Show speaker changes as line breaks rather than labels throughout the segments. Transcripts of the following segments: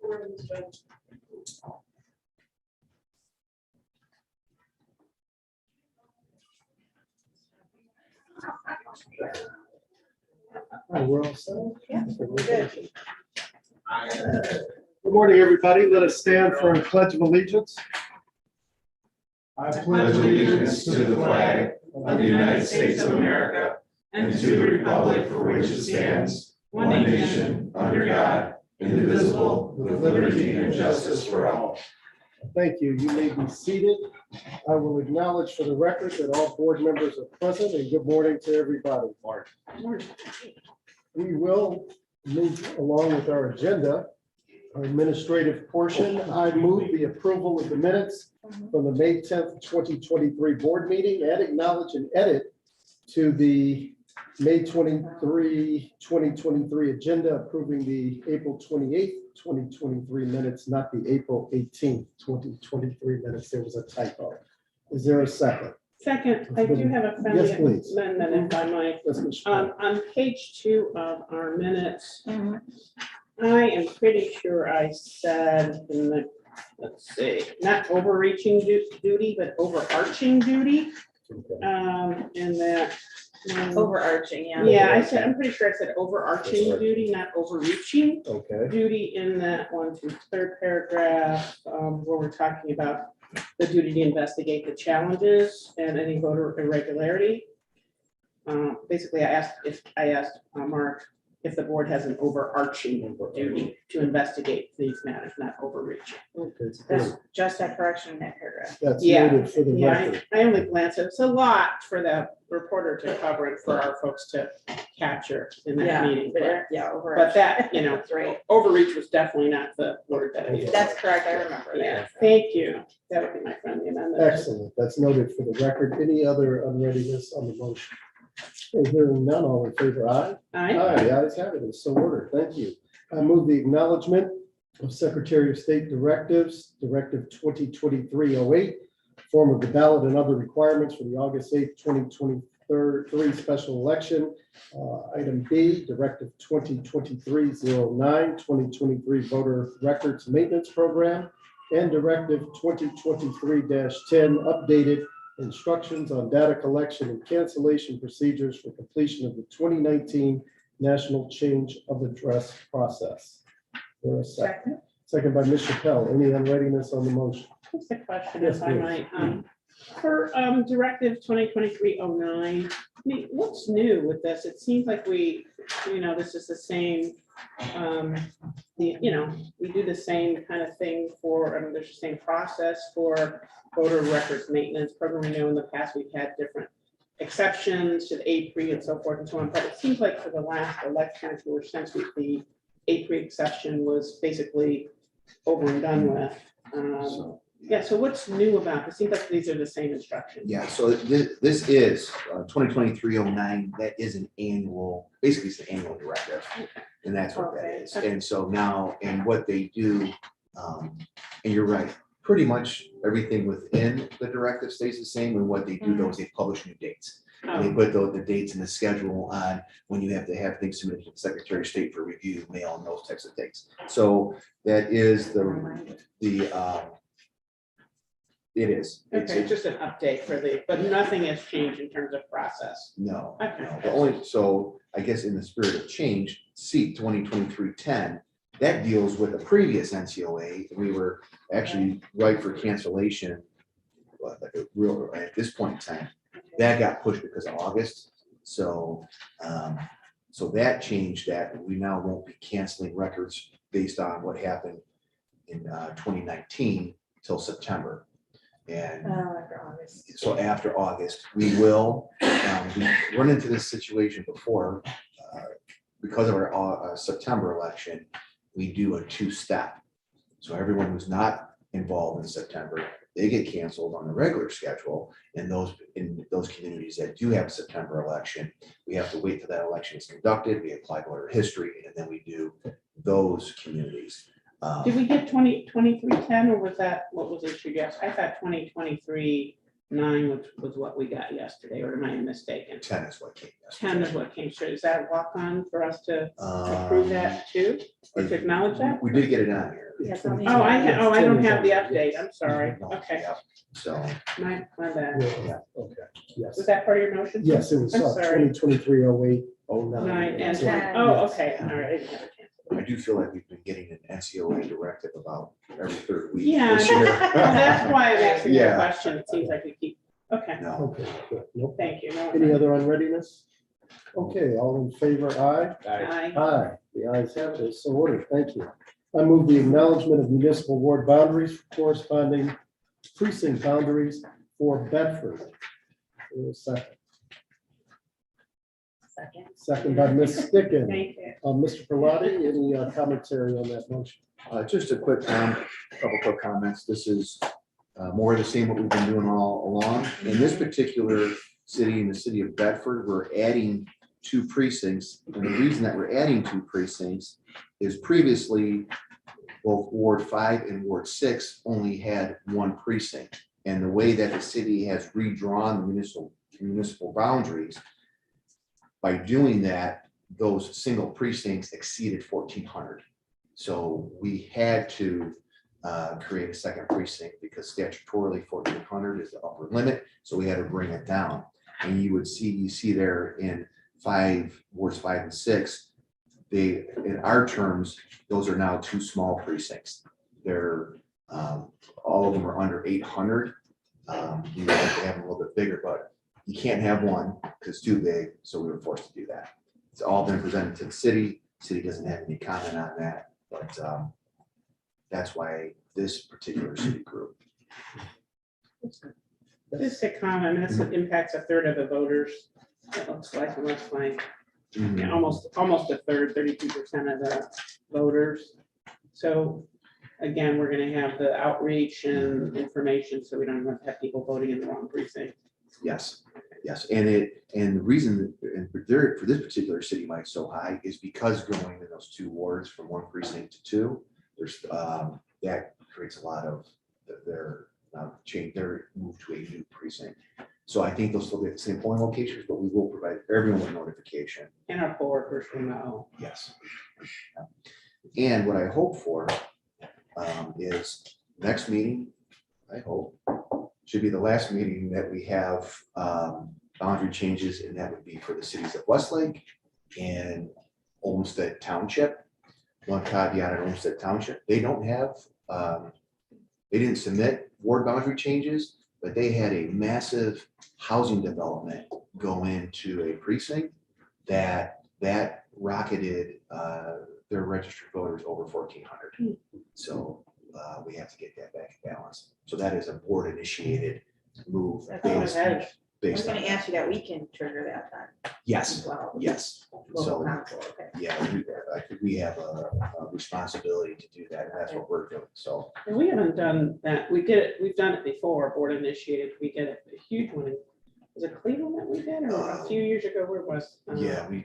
Oh, we're all set?
Yeah.
Good morning, everybody. Let us stand for a pledge of allegiance.
I pledge allegiance to the flag of the United States of America and to the republic for which it stands, one nation, under God, indivisible, with liberty and justice for all.
Thank you. You may be seated. I will acknowledge for the record that all board members are present, and good morning to everybody. We will move along with our agenda. Our administrative portion, I move the approval of the minutes from the May 10th, 2023 board meeting and acknowledge and edit to the May 23, 2023 agenda, approving the April 28th, 2023 minutes, not the April 18th, 2023 minutes. There was a typo. Is there a second?
Second, I do have a friendly
Yes, please.
amendment if I might.
Yes, Ms. Schmidt.
On page 2 of our minutes, I am pretty sure I said in the, let's see, not overreaching duty, but overarching duty.
Okay.
In that.
Overarching, yeah.
Yeah, I'm pretty sure I said overarching duty, not overreaching
Okay.
duty in that third paragraph, where we're talking about the duty to investigate the challenges and any voter irregularity. Basically, I asked Mark if the board has an overarching duty to investigate these matters, not overreaching.
Okay.
That's
Great.
just that correction in that paragraph.
That's
Yeah.
noted for the
Yeah,
record.
I only glanced at it. It's a lot for the reporter to cover and for our folks to capture in that
Yeah,
meeting. But
overarching.
that,
That's right.
overreach was definitely not the word that I used.
That's correct, I remember
Yeah,
that.
thank you. That would be my friendly amendment.
Excellent. That's noted for the record. Any other unreadiness on the motion? Okay, hearing none, all in favor, aye?
Aye.
Aye, the ayes have it. It's so ordered. Thank you. I move the acknowledgement of Secretary of State directives, Directive 2023-08, form of the ballot and other requirements for the August 8th, 2023 special election. Item B, Directive 2023-09, 2023 voter records maintenance program, and Directive 2023-10, updated instructions on data collection and cancellation procedures for completion of the 2019 National Change of Address process. There a second? Second by Ms. Chappelle. Any unreadiness on the motion?
Just a question,
Yes,
if I might. For Directive 2023-09, I mean, what's new with this? It seems like this is the same, we do the same kind of thing there's the same process for voter records maintenance program. We know in the past we've had different exceptions to the APRE and so forth and so on, but it seems like for the last elections, the APRE exception was basically over and done with. Yeah, so what's new about it? Seems like these are the same instructions.
Yeah, so this is 2023-09. That is an annual, basically it's an annual directive. And that's what that is. And so now, and what they do, and you're right, pretty much everything within the directive stays the same. And what they do though is they publish new dates. And they put the dates in the schedule on when you have to have things submitted to the Secretary of State for review, mail, and those types of things. So that is it is.
Okay, it's just an update but nothing has changed in terms of process.
No,
Okay.
no, the only, so I guess in the spirit of change, see 2023-10, that deals with a previous NCOA. We were actually right for cancellation, like a real, at this point in time, that got pushed because of August. So, so that changed that we now won't be canceling records based on what happened in 2019 till September. And so after August, we will, we run into this situation before, because of our September election, we do a two-step. So everyone who's not involved in September, they get canceled on the regular schedule. And in those communities that do have a September election, we have to wait till that election is conducted. We apply voter history, and then we do those communities.
Did we get 2023-10 or was that what was issued? Yes, I thought 2023 9, which was what we got yesterday, or am I mistaken?
10 is what came.
10 is what came through. Is that a walk-on for us to approve that too, or to acknowledge that?
We did get it on here.
Yes, I'll need
Oh, I,
to-
I don't have the update. I'm sorry.
No,
Okay,
yeah. So,
my bad.
Yeah, okay, yes.
Was that part of your motion?
Yes, it was
I'm sorry.
2023-08-09.
9 and 10.
Ten.
Oh, okay, all right. I didn't have it.
I do feel like we've been getting an NCOA directive about every third week.
Yeah,
this year.
well, that's why I'm asking the
Yeah.
question. It seems like we keep, okay,
No,
Okay, good. Nope.
thank you. No,
Any other unreadiness? Okay, all in favor, aye?
Aye.
Aye. The ayes have it, it's so ordered, thank you. I move the acknowledgement of municipal ward boundaries for corresponding precinct boundaries for Bedford. Second.
Second.
Second by Ms. Sticken.
Thank you.
Mr. Pilati, any commentary on that motion?
just a quick, couple quick comments. This is more of the same what we've been doing all along. In this particular city, in the city of Bedford, we're adding 2 precincts. And the reason that we're adding 2 precincts is previously both Ward 5 and Ward 6 only had 1 precinct. And the way that the city has redrawn the municipal boundaries, by doing that, those single precincts exceeded 1,400. So we had to create a second precinct because statutorily 1,400 is the upper limit. So we had to bring it down. And you see there in wards 5 and 6, they, in our terms, those are now 2 small precincts. They're all of them are under 800. You know, they have them a little bit bigger, but you can't have one because it's too big. So we were forced to do that. It's all been presented to the city. City doesn't have any comment on that, but that's why this particular city group.
Just a comment, this impacts 1/3 of the voters. It looks like, unless like, yeah, almost 1/3, 32% of the voters. So again, we're gonna have the outreach and information, so we don't have people voting in the wrong precinct.
Yes, yes, and the reason for this particular city why it's so high is because going in those 2 wards from 1 precinct to 2, there's that creates a lot of their change, their move to a new precinct. So I think they'll still be at the same polling locations, but we will provide everyone with notification.
And our poll workers will know.
Yes. And what I hope for is next meeting, I hope, should be the last meeting that we have boundary changes, and that would be for the cities of Westlake and Olmsted Township. One caveat on Olmsted Township, they don't have, they didn't submit ward boundary changes, but they had a massive housing development go into a precinct that rocketed their registered voters over 1,400. So we have to get that back in balance. So that is a board initiated move
That's
based
I was
based on
gonna ask you that, we can trigger that then.
yes,
as well.
yes.
Local
So
council, okay.
yeah, I think we have a responsibility to do that, and that's what we're doing. So
And we haven't done that. We did it, we've done it before, board initiated. We did a huge one. Was it Cleveland that we did, or a few years ago, where was?
yeah, we've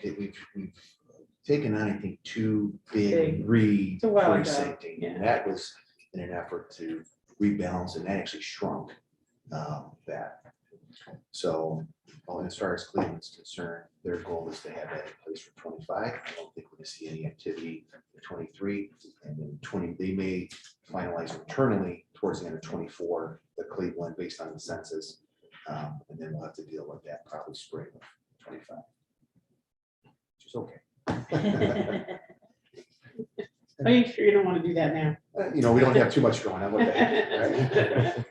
taken on, I think, 2
Big.
big
It's a while ago,
re-precincting,
yeah.
and that was in an effort to rebalance, and that actually shrunk that. So, well, as far as Cleveland's concerned, their goal is to have that in place for 25. I don't think we're gonna see any activity for 23, and then 20, they may finalize internally towards the end of 24, the Cleveland, based on the census. And then we'll have to deal with that probably spring of 25. Which is okay.
Are you sure you don't want to do that now?
You know, we don't have too much going on with that.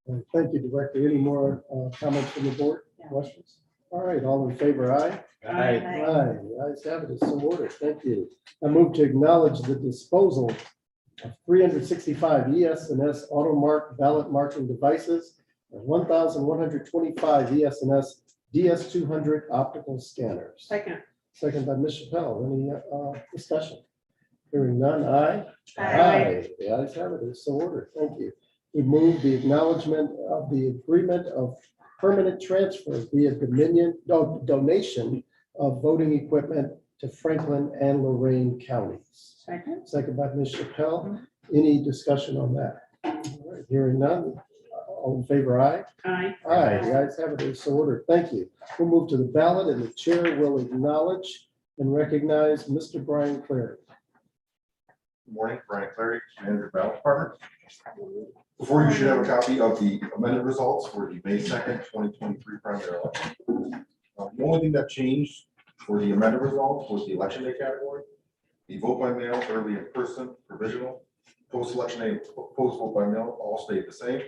Right?
Thank you, Director. Any more comments from the board?
Yeah.
Questions? All right, all in favor, aye?
Aye.
Aye, the ayes have it, it's so ordered, thank you. I move to acknowledge the disposal of 365 ES&S Automark ballot marking devices and 1,125 ES&S DS200 optical scanners.
Second.
Second by Ms. Chappelle. Any discussion? Hearing none, aye?
Aye.
The ayes have it, it's so ordered, thank you. We move the acknowledgement of the agreement of permanent transfer via donation of voting equipment to Franklin and Lorraine counties.
Second.
Second by Ms. Chappelle. Any discussion on that? All right, hearing none. All in favor, aye?
Aye.
Aye, the ayes have it, it's so ordered. Thank you. We'll move to the ballot, and the chair will acknowledge and recognize Mr. Brian Clary.
Good morning, Brian Clary, Manager, Ballot Department. Before you should have a copy of the amended results for the May 2nd, 2023 primary election. The only thing that changed for the amended results was the election day category. The vote by mail, early in person, provisional, post-election day, post-vote by mail all stayed the same.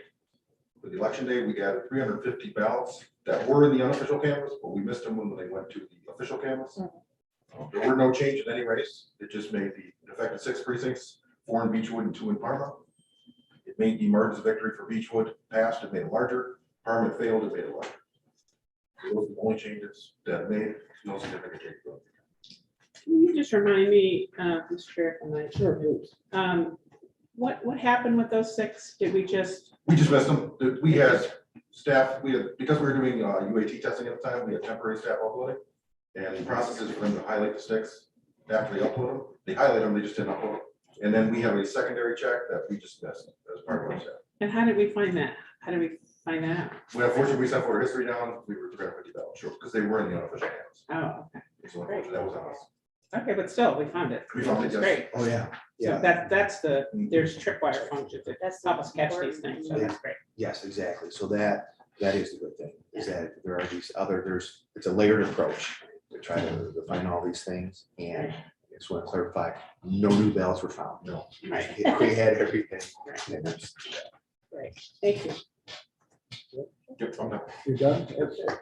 For the election day, we added 350 ballots that were in the unofficial canvas, but we missed them when they went to the official canvas. There were no change in any race. It just made the affected 6 precincts, 4 in Beechwood and 2 in Parma. It made the emergency victory for Beechwood passed, it made it larger. Parma failed, it made it larger. Those are the only changes that made, no significant change.
Can you just remind me, Mr. Chair, if I might?
Sure, please.
What happened with those 6? Did we just,
We just missed them. We had staff, because we were doing UAT testing at the time, we had temporary staff uploading. And the process is for them to highlight the sticks after they upload them. They highlight them, they just didn't upload them. And then we have a secondary check that we just missed as part of our staff.
and how did we find that? How did we find that out?
Well, unfortunately, we sent for our history down, we were 350 ballots short because they were in the unofficial hands.
Oh, okay.
So unfortunately, that was on us.
Okay, but still, we found it.
We found it,
It's
yes.
great.
Oh, yeah,
So
yeah,
that's there's tripwire functions that
That's
help us catch these things, so that's great.
yes, exactly. So that is the good thing, is that there are these other, it's a layered approach to try to find all these things. And I just want to clarify, no new ballots were found.
No.
Right.
We had everything. And it's-
Great, thank you.
Yep, I'm done.
You're done? Okay.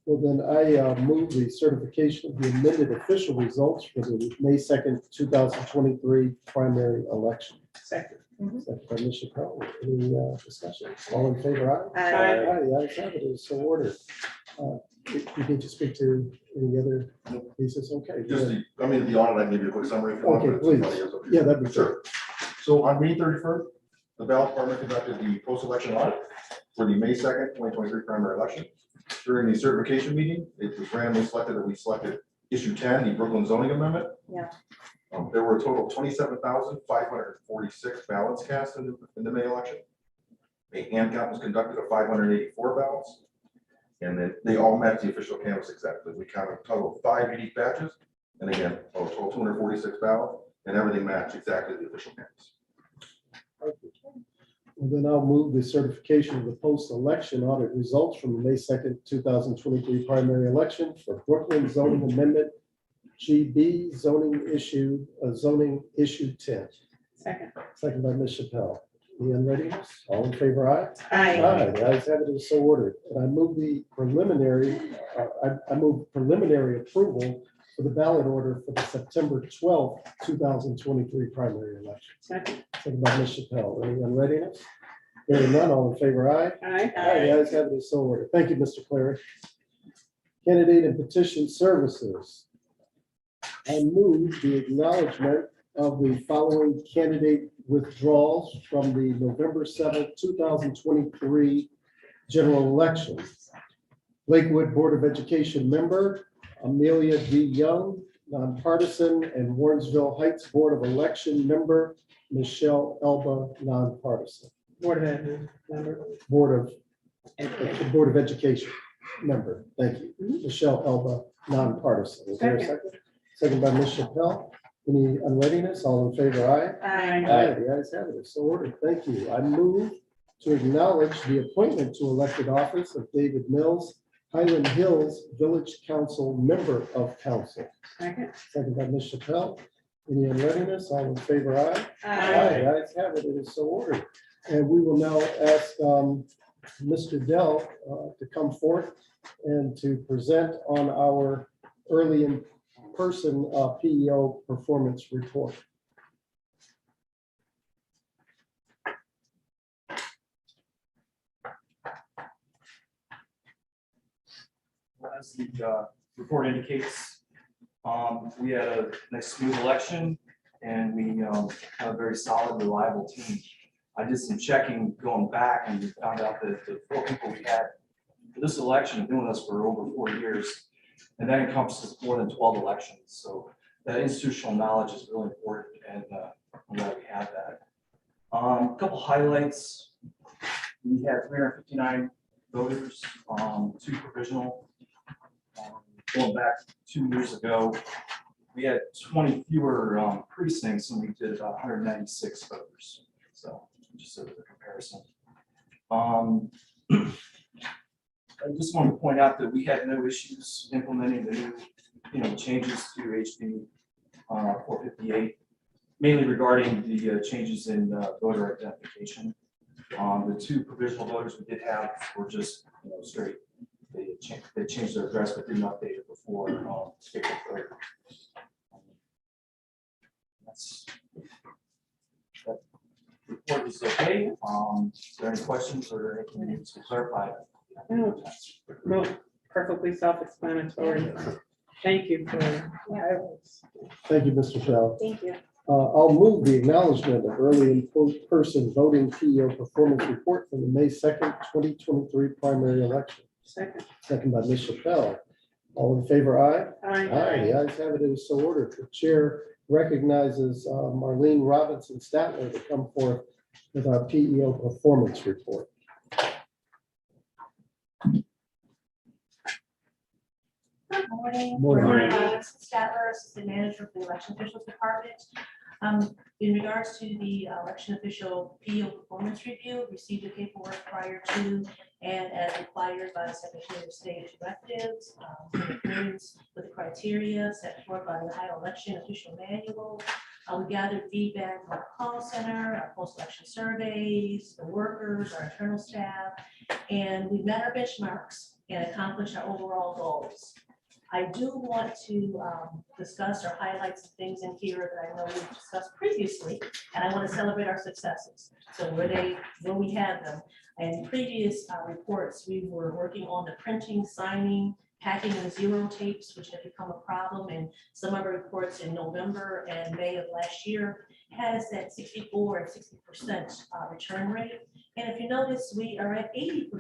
Well, then I move the certification of the amended official results for the May 2nd, 2023 primary election.
Second.
Second by Ms. Chappelle. Any discussion? All in favor, aye?
Aye.
Aye, the ayes have it, it's so ordered. You need to speak to any other pieces? Okay.
Just
good.
the, the audit, I can give you a quick summary. if you want,
Okay,
but it's
please.
probably is okay.
Yeah, that'd be
Sure. So on May 31st, the ballot department conducted the post-election audit for the May 2nd, 2023 primary election. During the certification meeting, it was randomly selected that we selected issue 10, the Brooklyn zoning amendment.
Yeah.
There were a total of 27,546 ballots cast in the May election. A hand count was conducted of 584 ballots. And then they all matched the official canvas exactly. We counted a total of 5 unique batches. And again, a total 246 ballots, and everything matched exactly the official canvas.
Well, then I'll move the certification of the post-election audit results from the May 2nd, 2023 primary election for Brooklyn zoning amendment GB zoning issue 10.
Second.
Second by Ms. Chappelle. Any unreadiness? All in favor, aye?
Aye.
The ayes have it, is so ordered. And I move the preliminary, I move preliminary approval for the ballot order for the September 12th, 2023 primary election.
Second.
Second by Ms. Chappelle. Any unreadiness? Hearing none, all in favor, aye?
Aye.
Aye, the ayes have it, is so ordered. Thank you, Mr. Clary. Candidate and petition services. I move the acknowledgement of the following candidate withdrawals from the November 7th, 2023 general election. Lakewood Board of Education member, Amelia D. Young, nonpartisan, and Warrensville Heights Board of Election member, Michelle Elba, nonpartisan.
Board of Ed member.
Board of Education member. Thank you. Michelle Elba, nonpartisan. Is there a second? Second by Ms. Chappelle. Any unreadiness? All in favor, aye?
Aye.
Aye, the ayes have it. It's so ordered. Thank you. I move to acknowledge the appointment to elected office of David Mills, Highland Hills Village Council member of council.
Second.
Second by Ms. Chappelle. Any unreadiness? All in favor, aye?
Aye.
The ayes have it. It is so ordered. And we will now ask Mr. Dell to come forth and to present on our early in person PEO performance report.
As the report indicates, we had a nice smooth election and we have a very solid, reliable team. I did some checking going back and found out that the 4 people we had for this election have been with us for over 4 years. And that encompasses more than 12 elections. So that institutional knowledge is really important, and I'm glad we have that. A couple highlights. We had 359 voters, 2 provisional. Going back 2 years ago, we had 20 fewer precincts and we did about 196 voters. So just as a comparison. I just wanted to point out that we had no issues implementing the new, changes to HB 458, mainly regarding the changes in voter identification. The 2 provisional voters we did have were just, straight. They changed their address but didn't update it before April 3rd. That report is okay. Is there any questions or anything that needs to clarify?
No. Well, perfectly self-explanatory. Thank you for.
Thank you, Mr. Shell.
Thank you.
I'll move the acknowledgement of early in-person voting PEO performance report from the May 2nd, 2023 primary election.
Second.
Second by Ms. Chappelle. All in favor, aye?
Aye.
Aye, the ayes have it, it is so ordered. The chair recognizes Marlene Robinson Statler to come forth with our PEO performance report.
Good morning.
Morning.
Statler, Assistant Manager for the Election Officials Department. In regards to the election official PEO performance review, received the paperwork prior to and as required by the Secretary of State directives, in accordance with the criteria set forth by the Ohio Election Official Manual. We gathered feedback from our call center, our post-election surveys, the workers, our internal staff, and we met our benchmarks and accomplished our overall goals. I do want to discuss or highlight some things in here that I know we've discussed previously, and I want to celebrate our successes. So where we had them. In previous reports, we were working on the printing, signing, packing and zero tapes, which had become a problem. And some of our reports in November and May of last year has that 64 and 60% return rate. And if you notice, we are at 80%.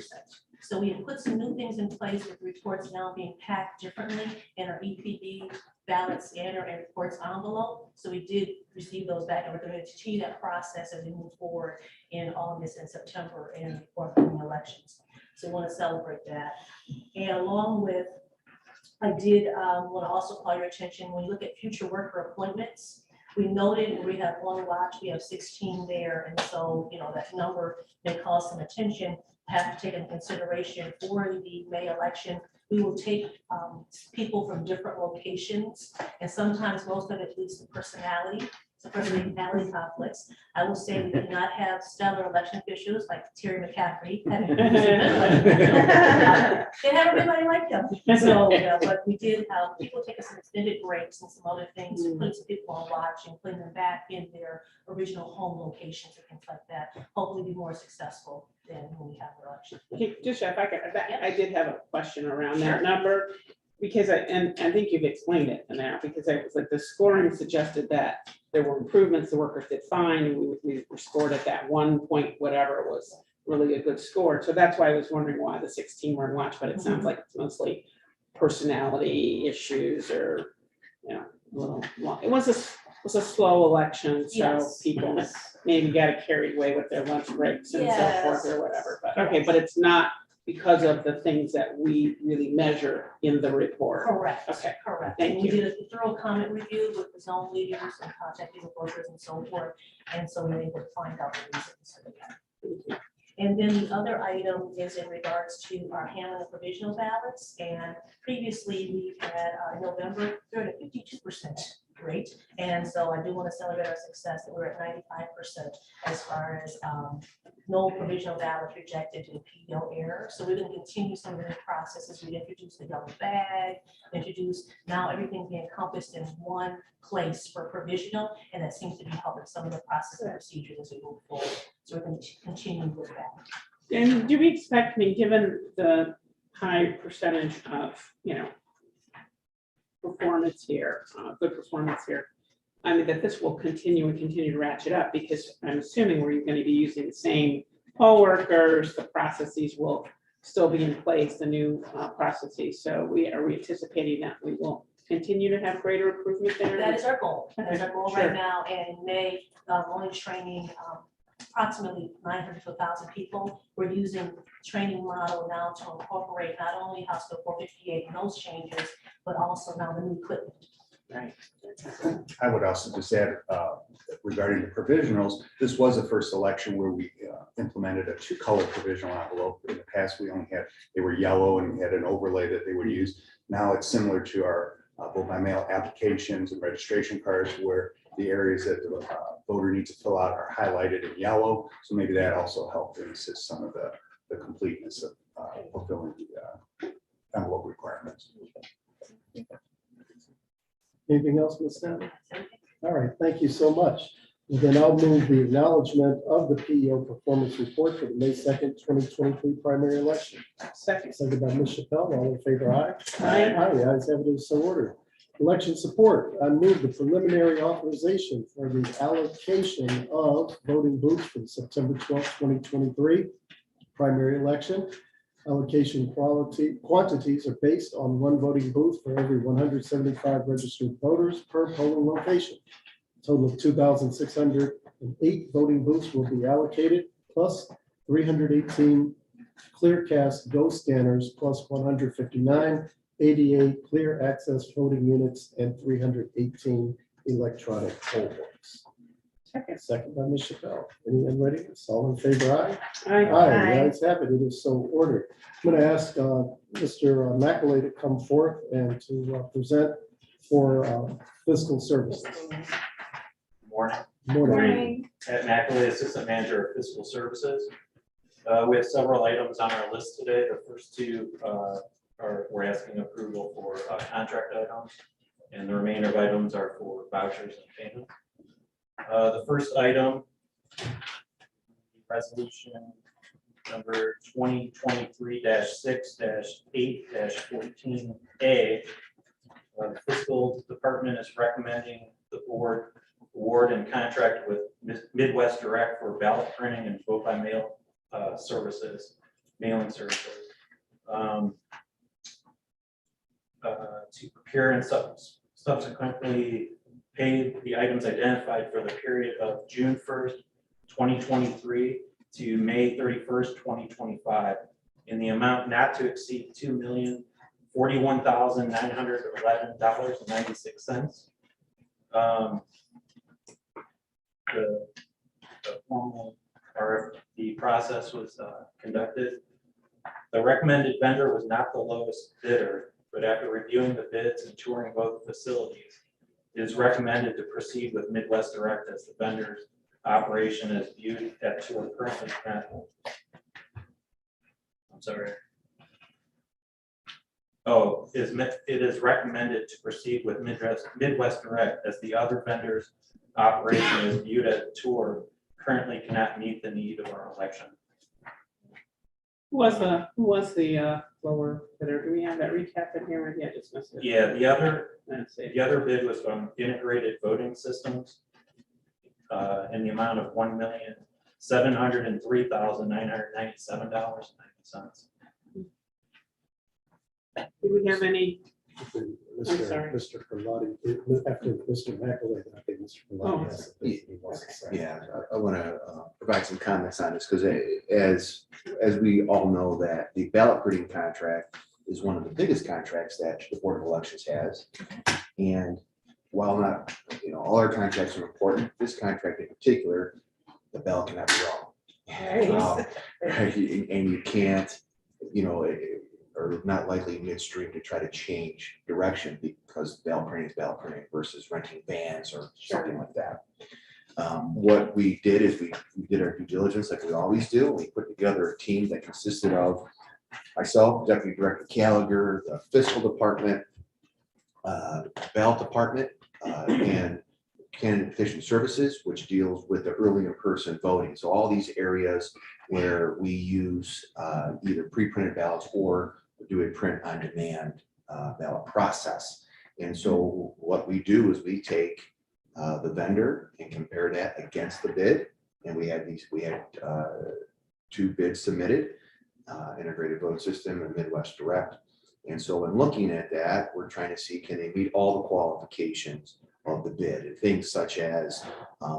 So we have put some new things in place with reports now being packed differently in our EPD ballot scanner and reports envelope. So we did receive those back, and we're going to continue that process as we move forward in August and September and forthcoming elections. So we want to celebrate that. And along with, I did want to also call your attention when you look at future worker appointments. We noted when we have on watch, we have 16 there, and so that number may cause some attention. Have to take into consideration for the May election. We will take people from different locations, and sometimes most of it leads to personality. So personality conflicts. I will say we did not have stellar election officials like Terry McCaffrey. They had everybody like them. So, but we did have people take us some extended breaks and some other things, putting some people on watch and putting them back in their original home locations and things like that. Hopefully be more successful than when we have the election.
Okay, just if I could, I did have a question around that number, because I think you've explained it in there, because it was like the scoring suggested that there were improvements, the workers did fine, and we were scored at that 1 point, whatever was really a good score. So that's why I was wondering why the 16 were in watch, but it sounds like it's mostly personality issues or, a little long. It was a slow election, so
Yes.
people maybe got carried away with their lunch breaks and so
Yes.
forth or whatever. But okay, but it's not because of the things that we really measure in the report.
Correct.
Okay.
Correct.
Thank
We
you.
did a thorough comment review with the zone leaders and contacting the workers and so forth. And so we were able to find out the reasons for that. And then the other item is in regards to our handling of provisional ballots. And previously we had in November, we were at 52% rate. And so I do want to celebrate our success that we're at 95% as far as no provisional ballot rejected due to PEO error. So we're going to continue some of the processes. We introduced the yellow bag, introduced now everything being encompassed in one place for provisional, and that seems to be helping some of the process and procedures as we move forward. So we're going to continue with that.
And do we expect, given the high percentage of, performance here, good performance here, that this will continue to ratchet up, because I'm assuming we're going to be using the same poll workers, the processes will still be in place, the new processes. So are we anticipating that we will continue to have greater improvement there?
That is our goal. That is our goal
Sure.
right now. And in May, only training approximately 900 to 1,000 people. We're using training model now to incorporate not only House Bill 458 and those changes, but also now the new equipment.
Right.
I would also just add regarding the provisionals, this was the first election where we implemented a 2-color provisional envelope. In the past, we only had, they were yellow and we had an overlay that they would use. Now it's similar to our vote by mail applications and registration cards where the areas that the voter needs to fill out are highlighted in yellow. So maybe that also helped and assist some of the completeness of fulfilling the envelope requirements.
Anything else, Ms. Stanley? All right, thank you so much. And then I'll move the acknowledgement of the PEO performance report for the May 2nd, 2023 primary election.
Second.
Seconded by Ms. Chappelle. All in favor, aye?
Aye.
Aye, the ayes have it, is so ordered. Election support. I move the preliminary authorization for the allocation of voting booths for the September 12th, 2023 primary election. Allocation quantities are based on 1 voting booth for every 175 registered voters per polling location. A total of 2,608 voting booths will be allocated, plus 318 ClearCast Go scanners, plus 159 ADA clear access voting units, and 318 electronic poll books. Second by Ms. Chappelle. Anyone ready? All in favor, aye?
Aye.
Aye, the ayes have it. It is so ordered. I'm going to ask Mr. McAlay to come forth and to present for fiscal services.
Morning.
Morning.
At Mackley, Assistant Manager of Fiscal Services. We have several items on our list today. The first 2 are we're asking approval for contract items, and the remainder of items are for vouchers and payments. The first item, resolution number 2023-6-8-14A. The fiscal department is recommending the board award and contract with Midwest Direct for ballot printing and vote by mail services, mailing services. To prepare and subsequently pay the items identified for the period of June 1st, 2023 to May 31st, 2025 in the amount not to exceed $2,041,911.96. The formal RFP process was conducted. The recommended vendor was not the lowest bidder, but after reviewing the bids and touring both facilities, it is recommended to proceed with Midwest Direct as the vendor's operation is viewed at tour currently. I'm sorry. Oh, it is recommended to proceed with Midwest Direct as the other vendor's operation is viewed at tour currently cannot meet the need of our election.
Who was the lower bidder? Do we have that recap in here? Maybe I just missed it.
Yeah, the other
Let's see.
bid was from Integrated Voting Systems in the amount of $1,703,997.90.
Do we have any? sorry.
Mr. Carlotti, after Mr. McAlay, I think Mr. Carlotti has something he wants to say.
Yeah, I want to provide some comments on this because as we all know that the ballot printing contract is one of the biggest contracts that the Board of Elections has. And while not, all our contracts are important, this contract in particular, the ballot cannot be wrong. Right, and you can't, or not likely midstream to try to change direction because ballot printing is ballot printing versus renting vans or something like that. What we did is we did our due diligence like we always do. We put together a team that consisted of myself, Deputy Director Gallagher, the fiscal department, ballot department, and candidate petition services, which deals with the early in-person voting. So all these areas where we use either pre-printed ballots or do a print on demand ballot process. And so what we do is we take the vendor and compare that against the bid. And we had 2 bids submitted, Integrated Vote System and Midwest Direct. And so in looking at that, we're trying to see, can they meet all the qualifications of the bid, and things such as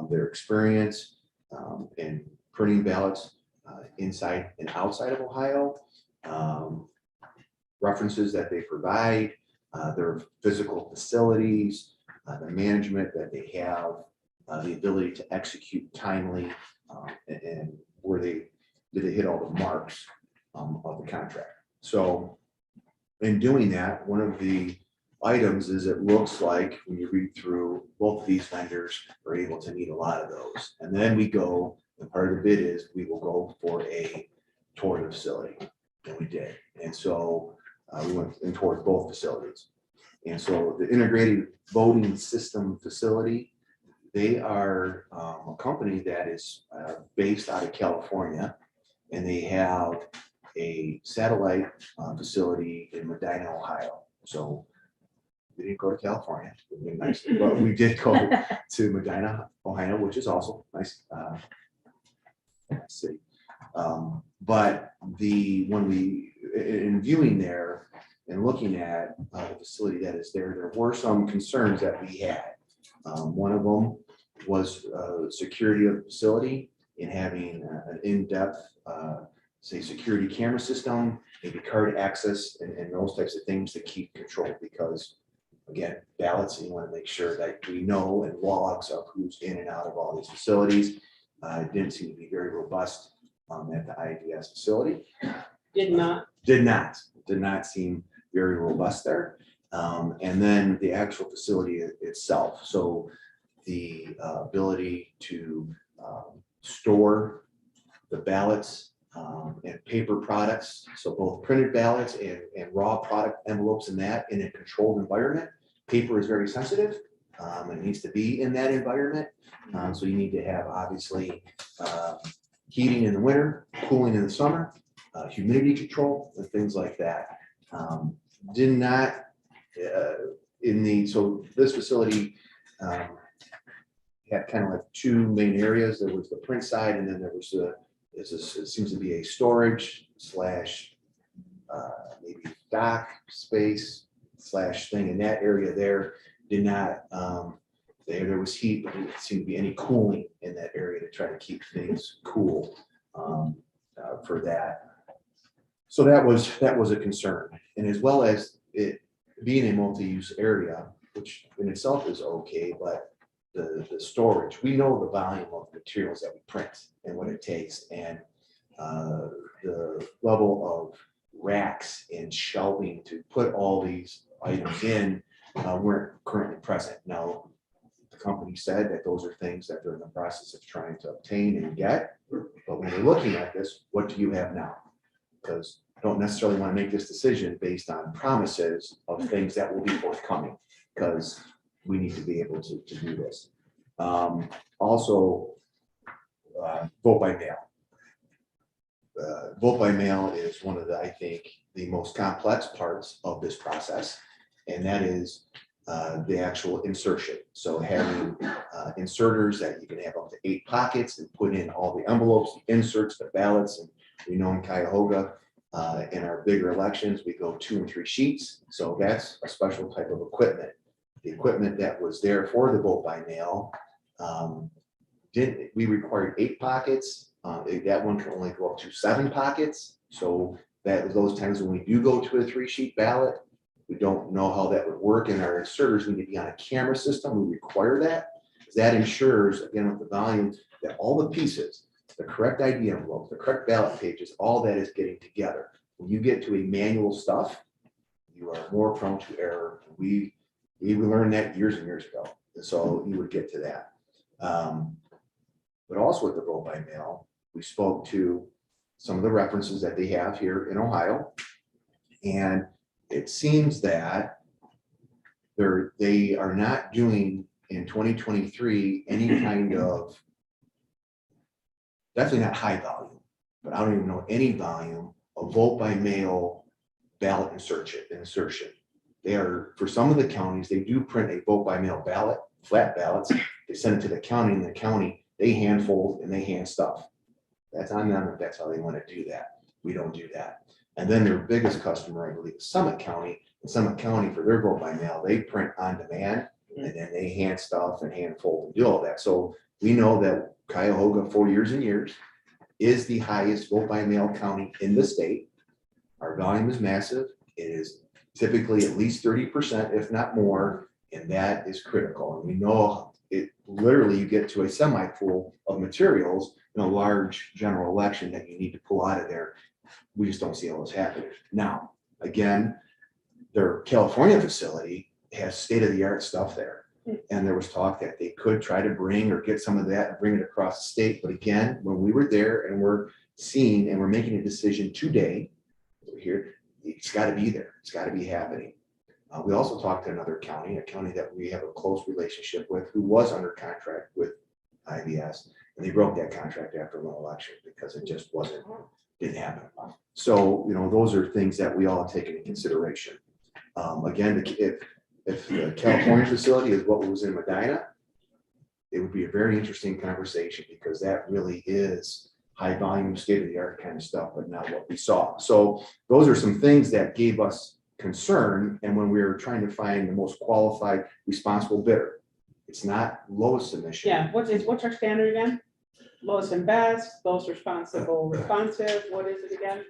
their experience, and printing ballots inside and outside of Ohio. References that they provide, their physical facilities, the management that they have, the ability to execute timely, and where they hit all the marks of the contract. So in doing that, one of the items is it looks like when you read through, both of these vendors are able to meet a lot of those. And then we go, and part of the bid is we will go for a tour of the facility, and we did. And so we went in towards both facilities. And so the integrated voting system facility, they are a company that is based out of California, and they have a satellite facility in Medina, Ohio. So we didn't go to California, it would be nice, but we did go to Medina, Ohio, which is also nice city. But when we, in viewing there and looking at the facility that is there, there were some concerns that we had. One of them was security of the facility and having an in-depth, say, security camera system, maybe card access and those types of things to keep control, because again, ballots, you want to make sure that we know and logs of who's in and out of all these facilities. It didn't seem to be very robust at the IDS facility.
Did not.
Did not seem very robust there. And then the actual facility itself. So the ability to store the ballots and paper products, so both printed ballots and raw product envelopes in a controlled environment. Paper is very sensitive. It needs to be in that environment. So you need to have obviously heating in the winter, cooling in the summer, humidity control and things like that. Did not so this facility had kind of like two main areas. There was the print side, and then there was it seems to be a storage slash maybe dock space slash thing in that area there. Did not there was heat, but didn't seem to be any cooling in that area to try to keep things cool for that. So that was a concern, and as well as it being a multi-use area, which in itself is okay, but the storage, we know the volume of materials that we print and what it takes, and the level of racks and shelving to put all these items in weren't currently present. Now, the company said that those are things that they're in the process of trying to obtain and get, but when we're looking at this, what do you have now? Because I don't necessarily want to make this decision based on promises of things that will be forthcoming, because we need to be able to do this. Also, vote by mail. Vote by mail is one of the, I think, the most complex parts of this process, and that is the actual insertion. So having inserters that you can have up to 8 pockets and put in all the envelopes, the inserts, the ballots, and we know in Cuyahoga, in our bigger elections, we go 2 and 3 sheets. So that's a special type of equipment. The equipment that was there for the vote by mail, we required 8 pockets. That one can only go up to 7 pockets. So that those times when we do go to a 3-sheet ballot, we don't know how that would work, and our inserters need to be on a camera system. We require that. That ensures, again, with the volume, that all the pieces, the correct ID envelope, the correct ballot pages, all that is getting together. When you get to a manual stuff, you are more prone to error. We learned that years and years ago, and so you would get to that. But also with the vote by mail, we spoke to some of the references that they have here in Ohio, and it seems that they are not doing in 2023 any kind of, definitely not high volume, but I don't even know any volume of vote by mail ballot insertion. They are, for some of the counties, they do print a vote by mail ballot, flat ballots. They send it to the county, and the county, they hand fold and they hand stuff. That's on them if that's how they want to do that. We don't do that. And then their biggest customer, I believe, is Summit County. And Summit County, for their vote by mail, they print on demand, and then they hand stuff and hand fold and do all that. So We know that Cuyahoga for years and years is the highest vote by mail county in the state. Our volume is massive. It is typically at least 30%, if not more, and that is critical. And we know it literally you get to a semi-pool of materials in a large general election that you need to pull out of there. We just don't see all this happening. Now, again, their California facility has state-of-the-art stuff there. And there was talk that they could try to bring or get some of that and bring it across the state. But again, when we were there and we're seeing and we're making a decision today, here, it's got to be there. It's got to be happening. We also talked to another county, a county that we have a close relationship with, who was under contract with IVS, and they broke that contract after one election because it just didn't happen. So, you know, those are things that we all take into consideration. Again, if the California facility is what was in Medina, it would be a very interesting conversation because that really is high volume, state of the art kind of stuff, but not what we saw. So those are some things that gave us concern. And when we were trying to find the most qualified, responsible bidder, it's not lowest submission.
Yeah, what's our standard again? Lowest and best, lowest responsible, responsive, what is it again?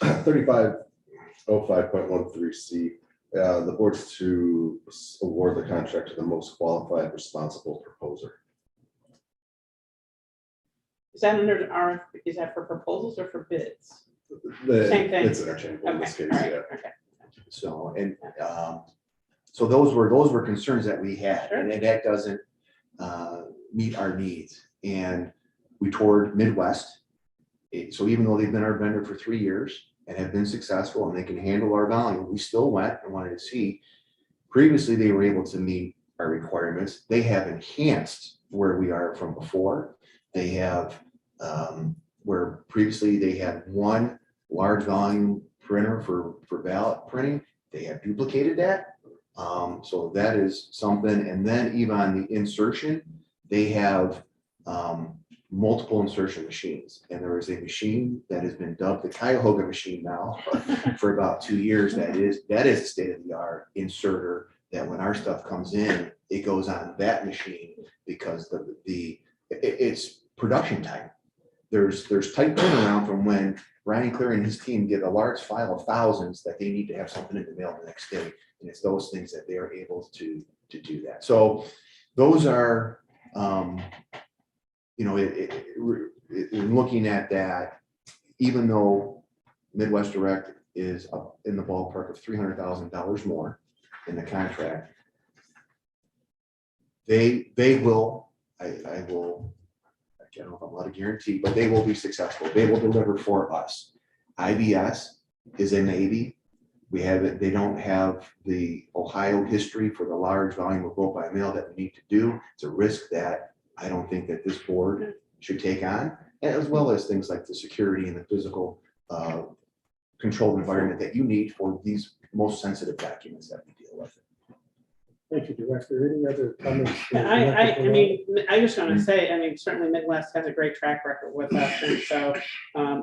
3505.13C. The board's to award the contract to the most qualified responsible proposer.
Is that under the RFP, is that for proposals or for bids? Same thing.
It's interchangeable in this
Okay,
case,
all right,
yeah.
okay.
So, and so those were concerns that we had,
Sure.
and that doesn't meet our needs. And we toured Midwest. So even though they've been our vendor for 3 years and have been successful and they can handle our volume, we still went and wanted to see. Previously, they were able to meet our requirements. They have enhanced where we are from before. They have where previously they had one large volume printer for ballot printing. They have duplicated that. So that is something. And then even on the insertion, they have multiple insertion machines. And there is a machine that has been dubbed the Cuyahoga machine now for about 2 years. That is state of the art inserter that when our stuff comes in, it goes on that machine because it's production time. There's tight turnaround from when Ryan Cleary and his team get a large file of thousands that they need to have something in the mail the next day. And it's those things that they are able to do that. So those are, you know, in looking at that, even though Midwest Direct is up in the ballpark of $300,000 more in the contract, they will, I will, I don't know if I'm allowed to guarantee, but they will be successful. They will deliver for us. IVS is a maybe. We have it. They don't have the Ohio history for the large volume of vote by mail that we need to do. It's a risk that I don't think that this board should take on, as well as things like the security and the physical controlled environment that you need for these most sensitive documents that we deal with.
Thank you, Director. Any other comments?
I mean, I just want to say, I mean, certainly Midwest has a great track record with us, and so,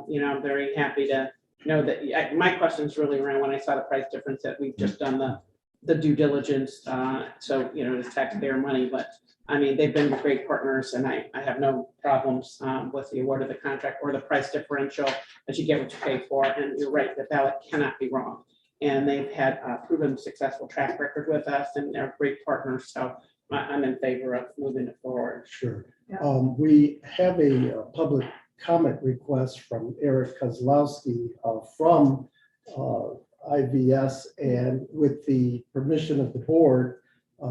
you know, I'm very happy to know that, my question is really around when I saw the price difference that we've just done the due diligence, so, you know, it's taxpayer money, but, I mean, they've been great partners, and I have no problems with the award of the contract or the price differential, as you get what you pay for, and you're right, the ballot cannot be wrong. And they've had a proven successful track record with us, and they're great partners. So I'm in favor of moving it forward.
Sure.
Yeah.
We have a public comment request from Eric Kozlowski from IVS, and with the permission of the board,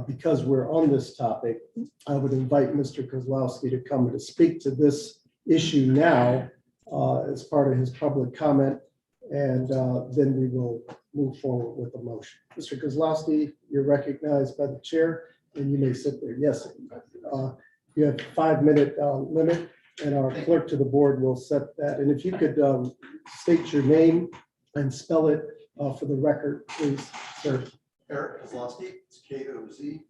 because we're on this topic, I would invite Mr. Kozlowski to come to speak to this issue now as part of his public comment, and then we will move forward with the motion. Mr. Kozlowski, you're recognized by the chair, and you may sit there. Yes, you have a 5-minute limit, and our clerk to the board will set that. And if you could state your name and spell it for the record, please, sir.
Eric Kozlowski, it's Kozlowski.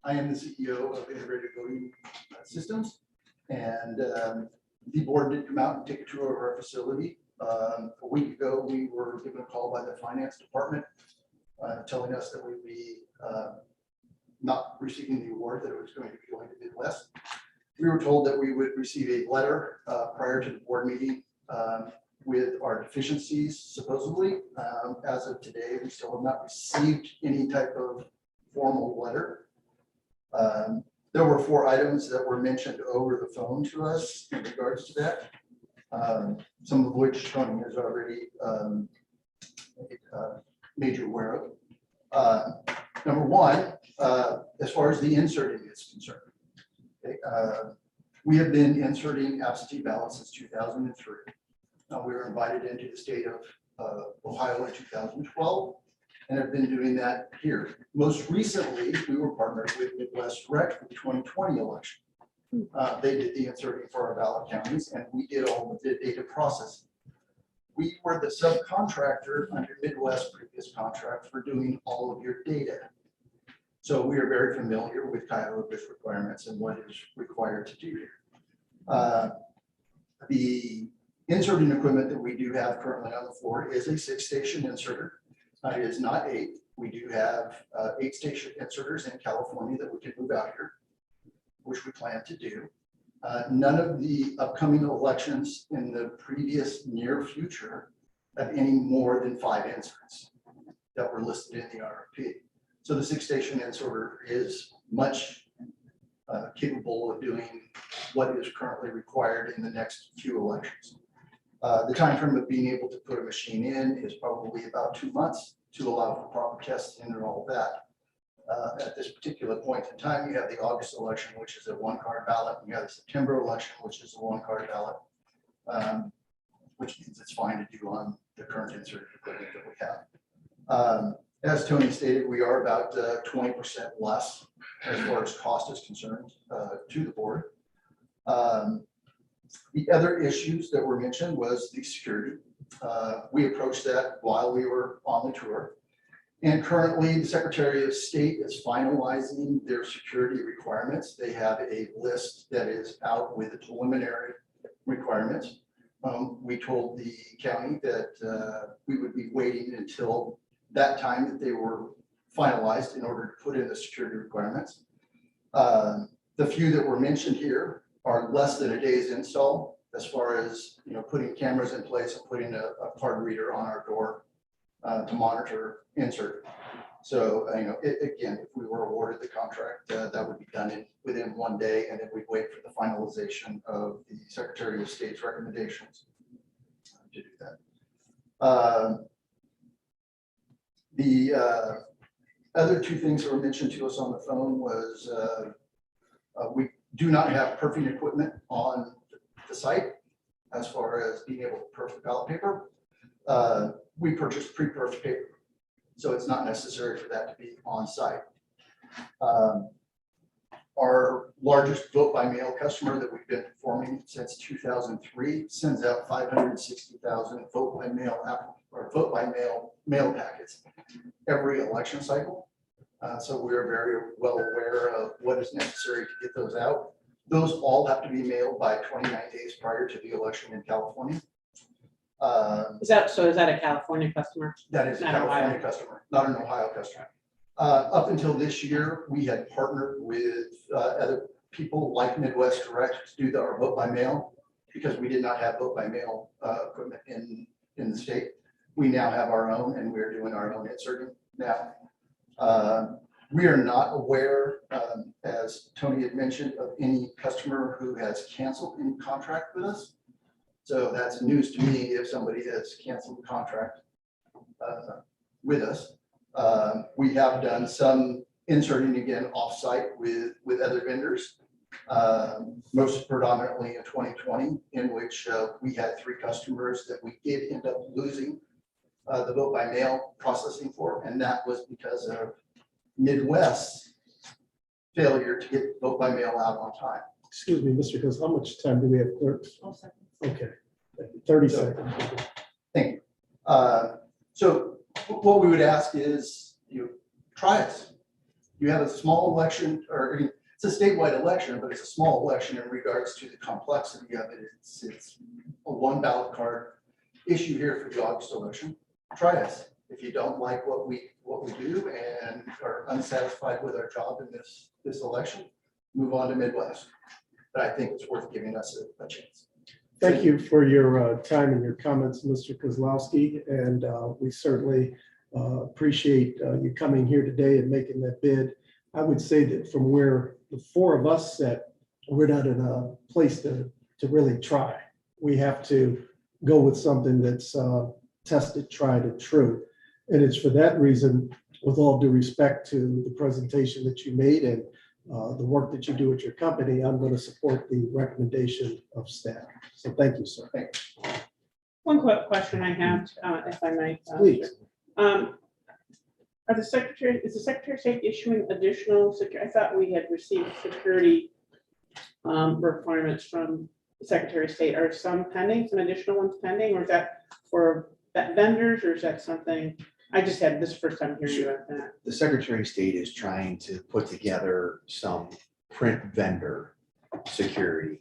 I am the CEO of Integrated Voting Systems, and the board did come out and take a tour of our facility. A week ago, we were given a call by the finance department telling us that we'd be not receiving the award, that it was going to be going to Midwest. We were told that we would receive a letter prior to the board meeting with our deficiencies supposedly. As of today, we still have not received any type of formal letter. There were 4 items that were mentioned over the phone to us in regards to that. Some of which Tony has already made you aware of. Number 1, as far as the inserting is concerned. Okay, we have been inserting absentee ballots since 2003. We were invited into the state of Ohio in 2012 and have been doing that here. Most recently, we were partnered with Midwest Direct for the 2020 election. They did the inserting for our ballot counties and we did all the data processing. We were the subcontractor under Midwest previous contract for doing all of your data. So we are very familiar with Cuyahoga Fish requirements and what is required to do here. The inserting equipment that we do have currently on the floor is a 6-station inserter. It is not 8. We do have 8-station inserters in California that we can move out here, which we plan to do. None of the upcoming elections in the previous near future have any more than 5 inserts that were listed in the RFP. So the 6-station inserter is much capable of doing what is currently required in the next few elections. The time frame of being able to put a machine in is probably about 2 months to allow for proper testing and all of that. At this particular point in time, you have the August election, which is a 1-card ballot. You have the September election, which is a 1-card ballot, which means it's fine to do on the current inserted equipment that we have. As Tony stated, we are about 20% less as far as cost is concerned to the board. The other issues that were mentioned was the security. We approached that while we were on the tour. And currently, the Secretary of State is finalizing their security requirements. They have a list that is out with the preliminary requirements. We told the county that we would be waiting until that time that they were finalized in order to put in the security requirements. The few that were mentioned here are less than a day's install as far as, you know, putting cameras in place and putting a card reader on our door to monitor insert. So, you know, again, if we were awarded the contract, that would be done within 1 day, and then we'd wait for the finalization of the Secretary of State's recommendations to do that. The other 2 things that were mentioned to us on the phone was we do not have perfing equipment on the site as far as being able to perf the ballot paper. We purchased pre-perfed paper, so it's not necessary for that to be on site. Our largest vote by mail customer that we've been performing since 2003 sends out 560,000 vote by mail mail packets every election cycle. So we're very well aware of what is necessary to get those out. Those all have to be mailed by 29 days prior to the election in California.
Is that a California customer?
That is a
Not
California
Ohio.
customer, not an Ohio customer. Up until this year, we had partnered with other people like Midwest Direct to do our vote by mail because we did not have vote by mail equipment in the state. We now have our own, and we're doing our own inserting now. We are not aware, as Tony had mentioned, of any customer who has canceled any contract with us. So that's news to me if somebody has canceled the contract with us. We have done some inserting again offsite with other vendors, most predominantly in 2020, in which we had 3 customers that we did end up losing the vote by mail processing for, and that was because of Midwest's failure to get vote by mail out on time.
Excuse me, Mr. Hills, how much time do we have, clerks?
12 seconds.
Okay, 30
So-
seconds.
Thank you. So what we would ask is, try us. You have a small election, or it's a statewide election, but it's a small election in regards to the complexity of it. It's a 1 ballot card issue here for the August election. Try us. If you don't like what we do and are unsatisfied with our job in this election, move on to Midwest. But I think it's worth giving us a chance.
Thank you for your time and your comments, Mr. Kozlowski, and we certainly appreciate you coming here today and making that bid. I would say that from where the four of us sit, we're not in a place to really try. We have to go with something that's tested, tried, and true. And it's for that reason, with all due respect to the presentation that you made and the work that you do at your company, I'm going to support the recommendation of staff. So thank you, sir.
One quick question I have, if I might.
Please.
Is the Secretary of State issuing additional security? I thought we had received security requirements from the Secretary of State. Are some pending, some additional ones pending, or is that for vendors, or is that something? I just had this first time hearing about that.
The Secretary of State is trying to put together some print vendor security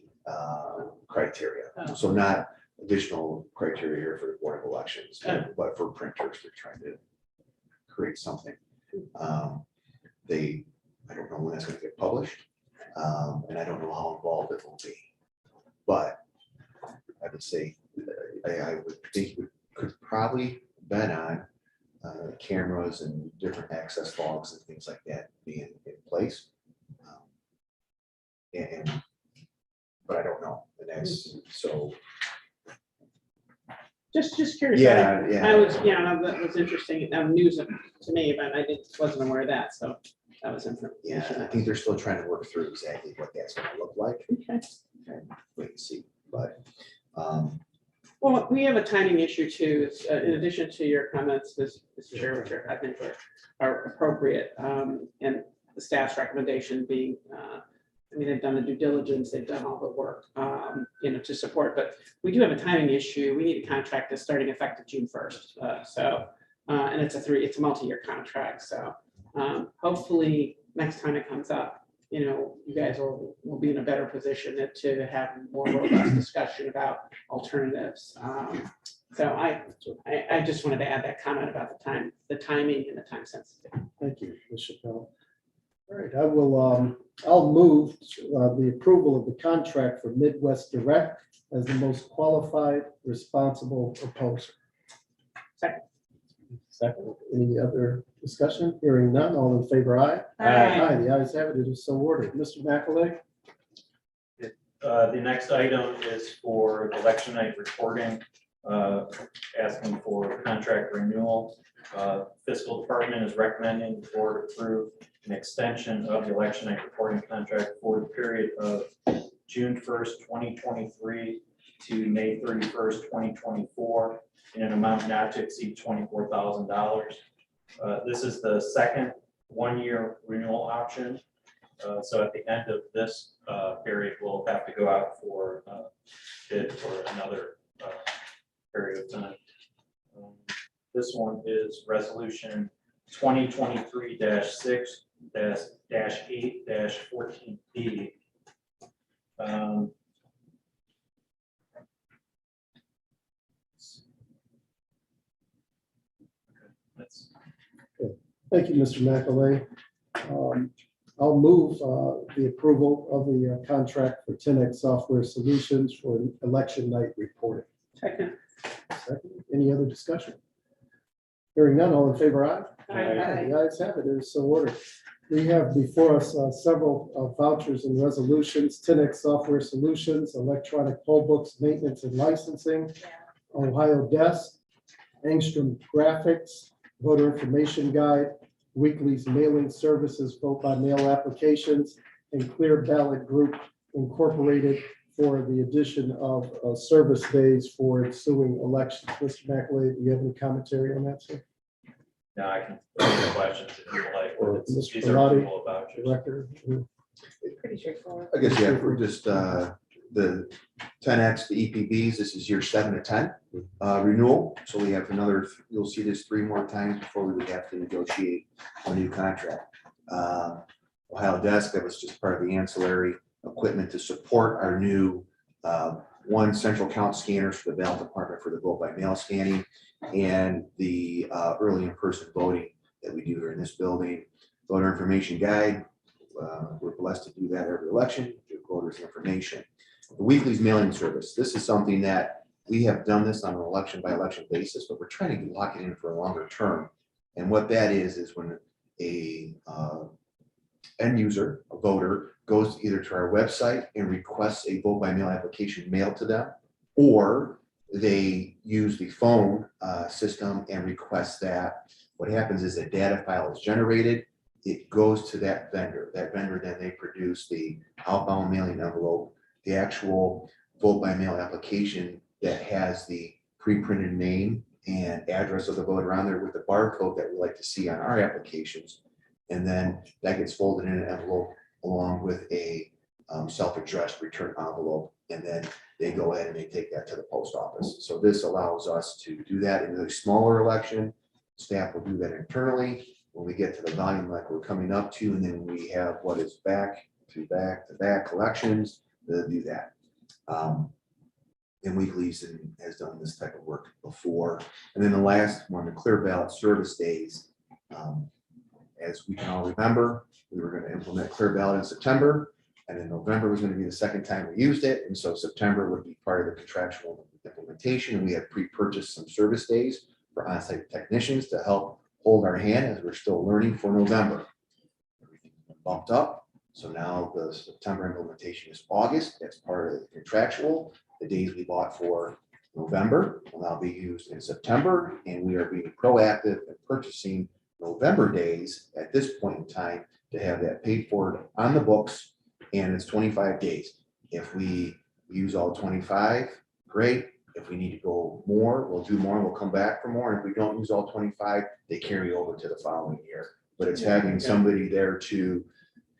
criteria.
Oh.
So not additional criteria here for the Board of Elections,
Oh.
but for printers, they're trying to create something. I don't know when that's going to get published, and I don't know how involved it will be. But I would say, I would think we could probably bet on cameras and different access logs and things like that being in place. But I don't know, and that's, so,
Just curious.
yeah,
I was,
yeah.
that was interesting, news to me, but I wasn't aware of that, so that was information.
Yeah, I think they're still trying to work through exactly what that's gonna look like,
Okay.
and wait and see, but,
Well, we have a timing issue too, in addition to your comments, Mr. Chair, which I think are appropriate, and the staff's recommendation being, I mean, they've done the due diligence, they've done all the work, to support, but we do have a timing issue. We need a contract that's starting effective June 1st. And it's a multi-year contract. So hopefully next time it comes up, you guys will be in a better position to have more robust discussion about alternatives. So I just wanted to add that comment about the timing and the time sensitivity.
Thank you, Ms. Chappelle. All right, I'll move the approval of the contract for Midwest Direct as the most qualified, responsible proposer.
Second.
Second, any other discussion? Hearing none, all in favor, aye?
Aye.
The ayes have it, it is so ordered. Mr. McAulay?
The next item is for election night reporting, asking for contract renewal. Fiscal Department is recommending the board approve an extension of the election night reporting contract for the period of June 1st, 2023 to May 31st, 2024, in an amount not to exceed $24,000. This is the second one-year renewal option. So at the end of this period, we'll have to go out for bid for another period of time. This one is resolution 2023-6-8-14B.
Thank you, Mr. McAulay. I'll move the approval of the contract for 10X Software Solutions for election night reporting.
Second.
Second, any other discussion? Hearing none, all in favor, aye?
Aye.
The ayes have it, it is so ordered. We have before us several vouchers and resolutions, 10X Software Solutions, electronic poll books, maintenance and licensing, Ohio Desk, Angstrom Graphics, voter information guide, Weekly's mailing services, vote by mail applications, and Clear Ballot Group Incorporated for the addition of service days for ensuing elections. Mr. McAulay, do you have any commentary on that, sir?
Now I can answer questions if you like.
Or
It's-
Mr.
These are
Pilati,
people about you.
Director?
Pretty straightforward.
I guess, yeah, we're just, the 10X, the EPBs, this is year 7 to 10 renewal. So we have another, you'll see this 3 more times before we would have to negotiate a new contract. Ohio Desk, that was just part of the ancillary equipment to support our new one central count scanners for the ballot department for the vote by mail scanning, and the early in-person voting that we do here in this building. Voter information guide, we're blessed to do that every election, give voters information. The weekly's mailing service, this is something that we have done this on an election by election basis, but we're trying to lock it in for a longer term. And what that is when a end user, a voter, goes either to our website and requests a vote by mail application mailed to them, or they use the phone system and request that. What happens is a data file is generated, it goes to that vendor. That vendor then they produce the outbound mailing envelope, the actual vote by mail application that has the pre-printed name and address of the voter on there with the barcode that we like to see on our applications. And then that gets folded in an envelope along with a self-addressed return envelope. And then they go ahead and they take that to the post office. So this allows us to do that in a smaller election. Staff will do that internally when we get to the volume like we're coming up to, and then we have what is back to back to back collections, they'll do that. And Weeklies has done this type of work before. And then the last one, the clear ballot service days. As we can all remember, we were going to implement clear ballot in September, and then November was going to be the second time we used it. And so September would be part of the contractual implementation. And we had pre-purchased some service days for on-site technicians to help hold our hand as we're still learning for November. Everything's been bumped up. So now the September implementation is August. That's part of the contractual. The days we bought for November will now be used in September, and we are being proactive in purchasing November days at this point in time to have that paid for on the books, and it's 25 days. If we use all 25, great. If we need to go more, we'll do more, and we'll come back for more. And if we don't use all 25, they carry over to the following year. But it's having somebody there to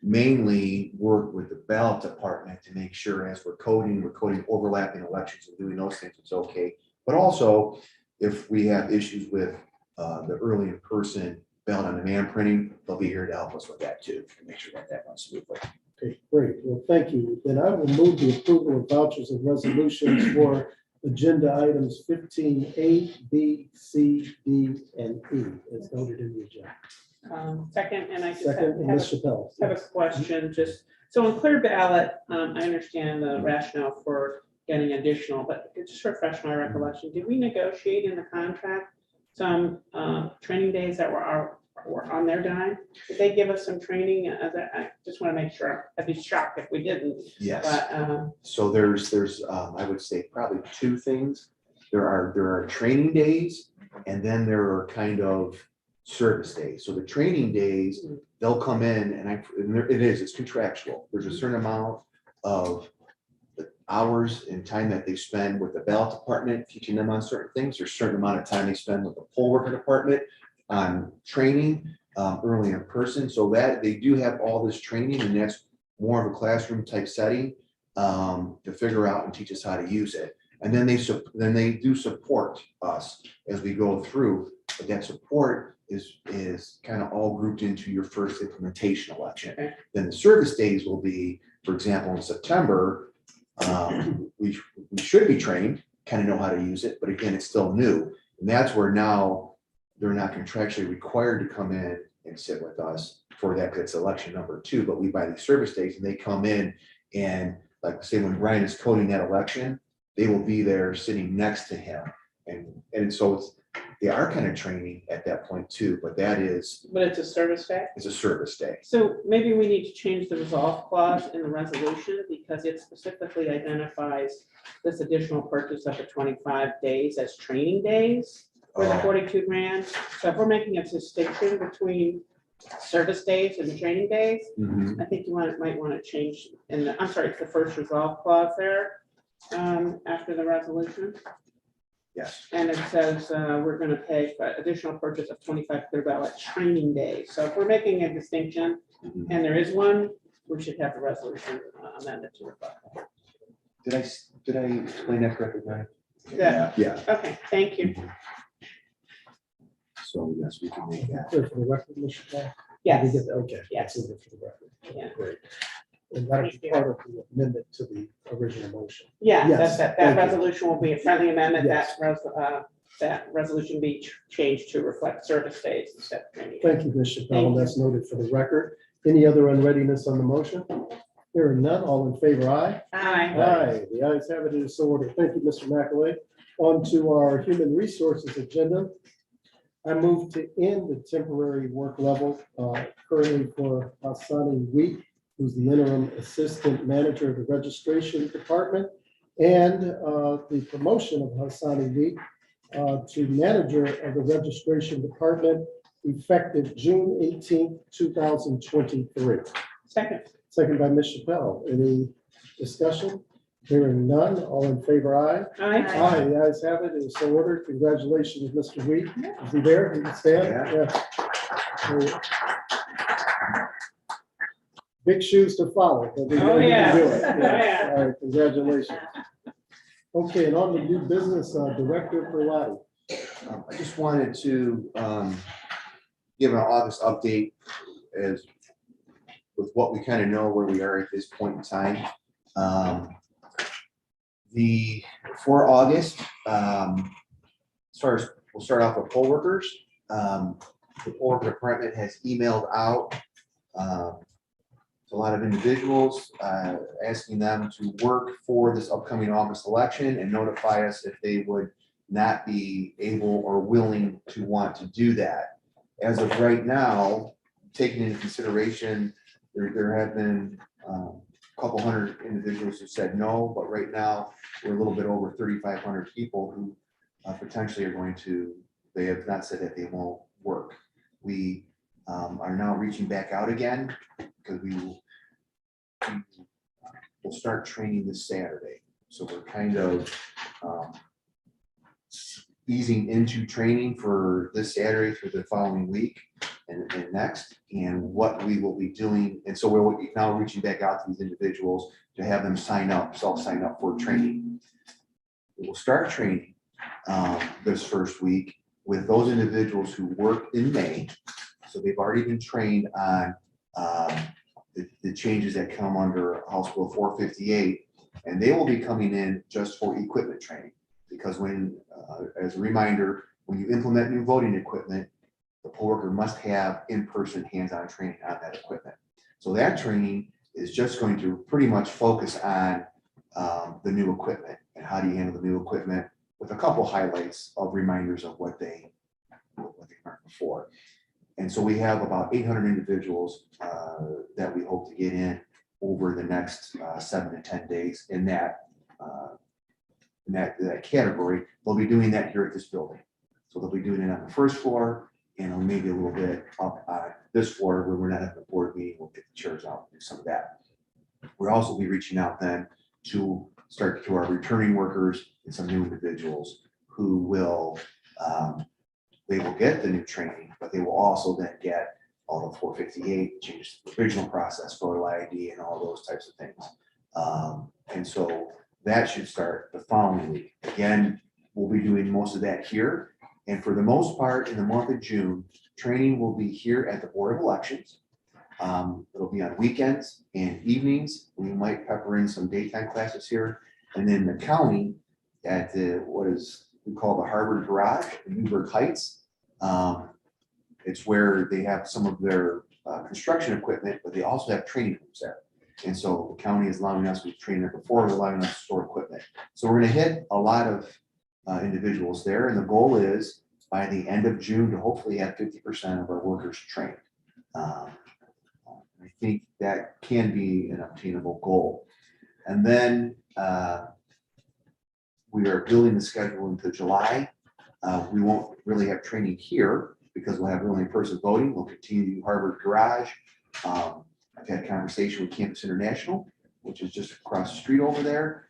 mainly work with the ballot department to make sure as we're coding overlapping elections and doing those things, it's okay. But also, if we have issues with the early in-person ballot on demand printing, they'll be here to help us with that too, to make sure that that runs smoothly.
Okay, great. Well, thank you. Then I will move the approval of vouchers and resolutions for agenda items 15A, B, C, D, and E, as noted in the agenda.
Second, and I just
Second,
have
and Ms. Chappelle.
a question, just, so on clear ballot, I understand the rationale for getting additional, but just refresh my recollection, did we negotiate in the contract some training days that were on their dime? Did they give us some training? I just want to make sure. I'd be shocked if we didn't.
Yes.
But
So there's I would say probably two things. There are training days, and then there are kind of service days. So the training days, they'll come in and it's contractual. There's a certain amount of hours and time that they spend with the ballot department, teaching them on certain things. There's a certain amount of time they spend with the poll worker department on training early in person. So that they do have all this training, and that's more of a classroom type setting to figure out and teach us how to use it. And then they do support us as we go through, but that support is kind of all grouped into your first implementation election.
Okay.
Then the service days will be, for example, in September, we should be trained, kind of know how to use it, but again, it's still new. And that's where now they're not contractually required to come in and sit with us for that, because it's election number 2, but we buy these service days and they come in and, like say when Brian is coding that election, they will be there sitting next to him. And so they are kind of training at that point too, but it's
a service day.
a service day.
So maybe we need to change the resolve clause in the resolution, because it specifically identifies this additional purchase up to 25 days as training days for the 42 grand. So if we're making a distinction between service days and training days,
Mhm.
I think you might want to change it's the first resolve clause there after the resolution.
Yes.
And it says we're going to pay for additional purchase of 25 clear ballot training days. So if we're making a distinction,
Mhm.
and there is one, we should have the resolution amended to reflect that.
Did I explain that correctly, Brian?
Yeah.
Yeah.
Okay, thank you.
So yes, we can make that.
Clear for the record, Ms. Chappelle?
Yes.
Okay.
Yes.
That's it for the record.
Yeah.
Great. And that'll be part of the amendment to the original motion.
Yeah,
Yes,
that
thank you.
resolution will be a friendly amendment,
Yes.
that resolution be changed to reflect service days instead of training.
Thank you, Ms. Chappelle,
Thank
and
you.
that's noted for the record. Any other unreadiness on the motion? Hearing none, all in favor, aye?
Aye.
Aye, the ayes have it, it is so ordered. Thank you, Mr. McAlay. On to our human resources agenda. I move to end the temporary work level currently for Hassani Week, who's the interim assistant manager of the registration department, and the promotion of Hassani Week to manager of the registration department effective June 18th, 2023.
Second.
Second by Ms. Chappelle. Any discussion? Hearing none, all in favor, aye?
Aye.
Aye, the ayes have it, it is so ordered. Congratulations, Mr. Weed. Is he there? He can stand? Yeah. Big shoes to follow. But we know
Oh,
you can
yeah.
do it.
Oh,
Yes.
yeah.
All right, congratulations. Okay, and on the new business, Director Berlotti.
I just wanted to give an August update as with what we kind of know where we are at this point in time. For August, as far as we'll start off with poll workers. The poll worker department has emailed out to a lot of individuals asking them to work for this upcoming August election and notify us if they would not be able or willing to want to do that. As of right now, taking into consideration, there have been a couple hundred individuals who said no, but right now we're a little bit over 3,500 people who potentially are going to, they have not said that they won't work. We are now reaching back out again because we will start training this Saturday. So we're kind of easing into training for this Saturday through the following week and next, and what we will be doing. And so we're now reaching back out to these individuals to have them self-sign up for training. We will start training this first week with those individuals who worked in May. So they've already been trained on the changes that come under House Bill 458, and they will be coming in just for equipment training. Because when, as a reminder, when you implement new voting equipment, the poll worker must have in-person hands-on training on that equipment. So that training is just going to pretty much focus on the new equipment and how do you handle the new equipment, with a couple highlights of reminders of what they learned before. And so we have about 800 individuals that we hope to get in over the next 7 to 10 days in that category. They'll be doing that here at this building. So they'll be doing it on the first floor and maybe a little bit up on this floor where we're not at the board meeting. We'll get the chairs out and do some of that. We'll also be reaching out then to start to our returning workers and some new individuals who will, they will get the new training, but they will also then get all the 458 changes to the provisional process, photo ID, and all those types of things. And so that should start the following week. Again, we'll be doing most of that here. And for the most part, in the month of June, training will be here at the Board of Elections. It'll be on weekends and evenings. We might pepper in some daytime classes here. And then the county at what is we call the Harvard Garage in Newburgh Heights. It's where they have some of their construction equipment, but they also have training rooms there. And so the county is allowing us, we've trained there before, they're allowing us to store equipment. So we're going to hit a lot of individuals there. And the goal is by the end of June to hopefully have 50% of our workers trained. I think that can be an obtainable goal. And then we are building the schedule into July. We won't really have training here because we'll have really in-person voting. We'll continue to do Harvard Garage. I've had a conversation with Campus International, which is just across the street over there.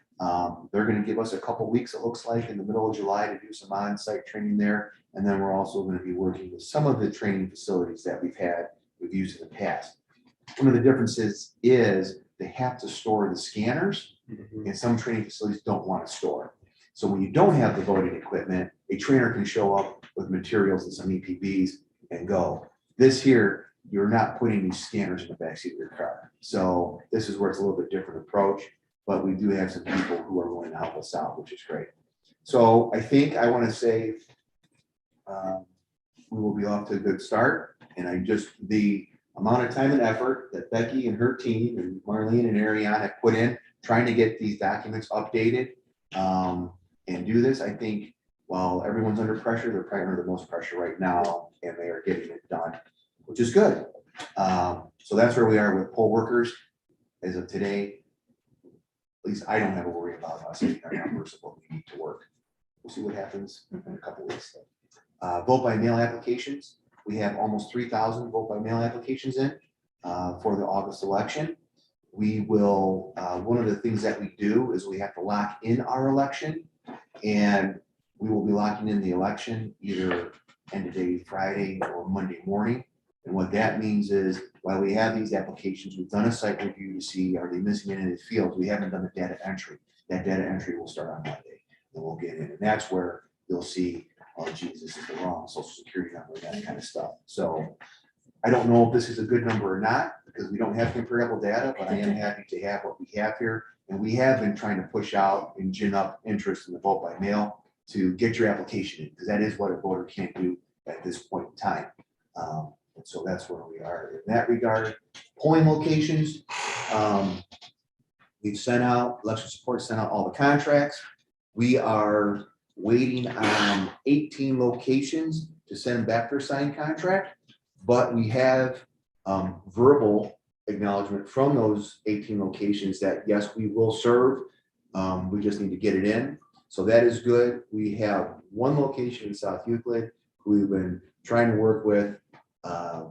They're going to give us a couple weeks, it looks like, in the middle of July to do some on-site training there. And then we're also going to be working with some of the training facilities that we've used in the past. One of the differences is they have to store the scanners, and some training facilities don't want to store. So when you don't have the voting equipment, a trainer can show up with materials and some EPBs and go. This here you're not putting these scanners in the backseat of your car. So this is where it's a little bit different approach, but we do have some people who are willing to help us out, which is great. So I think I want to say we will be off to a good start. And the amount of time and effort that Becky and her team and Marlene and Ariana have put in trying to get these documents updated and do this, I think while everyone's under pressure, they're probably under the most pressure right now, and they are getting it done, which is good. So that's where we are with poll workers as of today. At least I don't have a worry about us getting our numbers of what we need to work. We'll see what happens in a couple weeks. Vote by mail applications. We have almost 3,000 vote by mail applications in for the August election. We will, one of the things that we do is we have to lock in our election, and we will be locking in the election either end of day Friday or Monday morning. And what that means is while we have these applications, we've done a site review to see are they missing any of the fields. We haven't done the data entry. That data entry will start on Monday, and we'll get in. And that's where you'll see, oh geez, this is the wrong social security number, that kind of stuff. So I don't know if this is a good number or not, because we don't have comparable data, but I am happy to have what we have here. And we have been trying to push out and gin up interest in the vote by mail to get your application in, because that is what a voter can't do at this point in time. And so that's where we are in that regard. Polling locations, we've sent out, election support sent out all the contracts. We are waiting on 18 locations to send back their signed contract, but we have verbal acknowledgement from those 18 locations that yes, we will serve. We just need to get it in. So that is good. We have one location in South Euclid who we've been trying to work with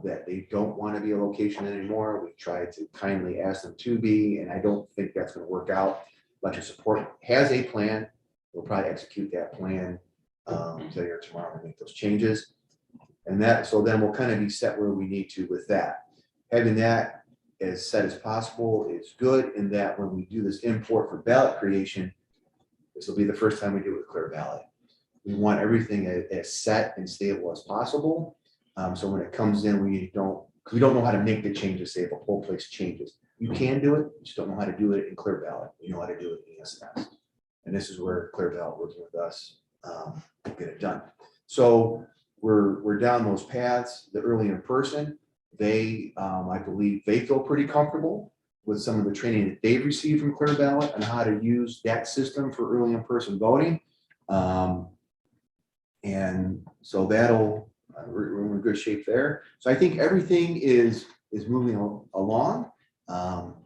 that they don't want to be a location anymore. We tried to kindly ask them to be, and I don't think that's going to work out. Election support has a plan. We'll probably execute that plan today or tomorrow and make those changes. And that, so then we'll kind of be set where we need to with that. Having that as set as possible is good in that when we do this import for ballot creation, this will be the first time we do it with Clear Ballot. We want everything as set and stable as possible. So when it comes in, we don't know how to make the changes, say if a poll place changes. You can do it, you just don't know how to do it in Clear Ballot. You know how to do it in ESNS. And this is where Clear Ballot working with us will get it done. So we're down those paths. The early in person, they, I believe they feel pretty comfortable with some of the training that they've received from Clear Ballot and how to use that system for early in person voting. And so that'll, we're in good shape there. So I think everything is moving along.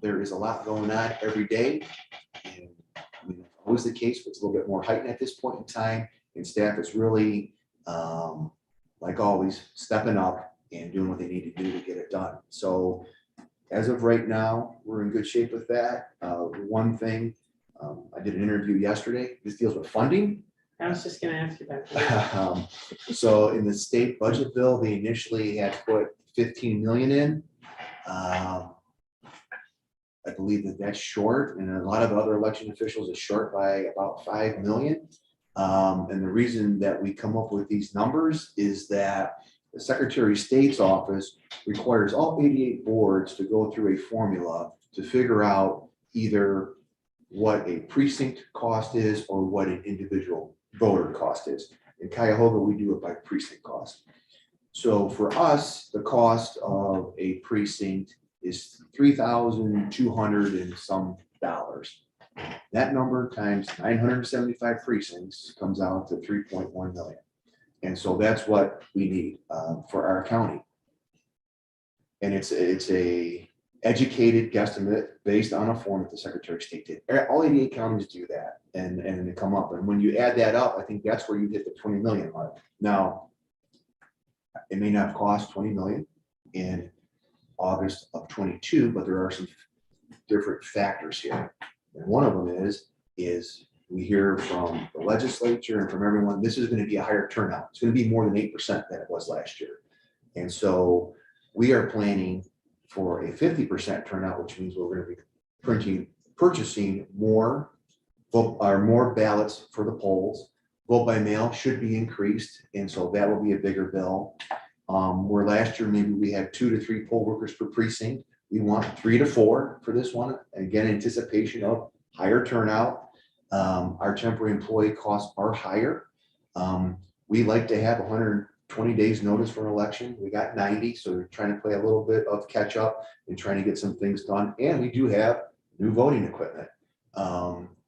There is a lot going on every day. And I mean, always the case, but it's a little bit more heightened at this point in time. And staff is really, like always, stepping up and doing what they need to do to get it done. So as of right now, we're in good shape with that. One thing, I did an interview yesterday. This deals with funding.
I was just gonna ask you about that.
So in the state budget bill, they initially had put 15 million in. I believe that's short, and a lot of other election officials is short by about 5 million. And the reason that we come up with these numbers is that the Secretary of State's office requires all 88 boards to go through a formula to figure out either what a precinct cost is or what an individual voter cost is. In Cuyahoga, we do it by precinct cost. So for us, the cost of a precinct is $3,200 and some dollars. That number times 975 precincts comes out to 3.1 million. And so that's what we need for our county. And it's a educated guesstimate based on a form that the Secretary of State did. All 88 counties do that and they come up. And when you add that up, I think that's where you hit the 20 million mark. Now, it may not cost 20 million in August of 22, but there are some different factors here. And one of them is we hear from the legislature and from everyone, this is going to be a higher turnout. It's going to be more than 8% than it was last year. And so we are planning for a 50% turnout, which means we're going to be purchasing more ballots for the polls. Vote by mail should be increased, and so that will be a bigger bill. Where last year, maybe we had 2 to 3 poll workers per precinct. We want 3 to 4 for this one. Again, anticipation of higher turnout. Our temporary employee costs are higher. We like to have 120 days notice for an election. We got 90, so we're trying to play a little bit of catch up and trying to get some things done. And we do have new voting equipment.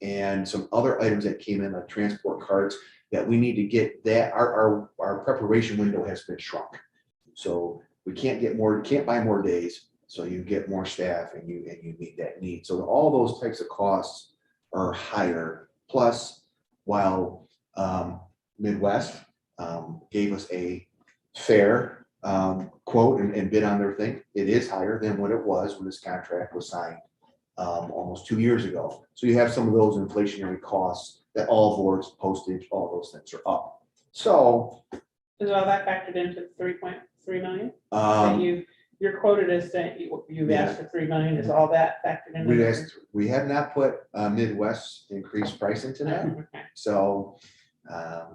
And some other items that came in, like transport carts, that we need to get that, our preparation window has been shrunk. So we can't buy more days, so you get more staff and you meet that need. So all those types of costs are higher. Plus, while Midwest gave us a fair quote and bid on their thing, it is higher than what it was when this contract was signed almost 2 years ago. So you have some of those inflationary costs that all boards, postage, all those things are up. So
Is all that factored into 3.3 million? That you're quoted as that you've asked for 3 million, is all that factored in?
we have not put Midwest increased price into that.
Okay.
So,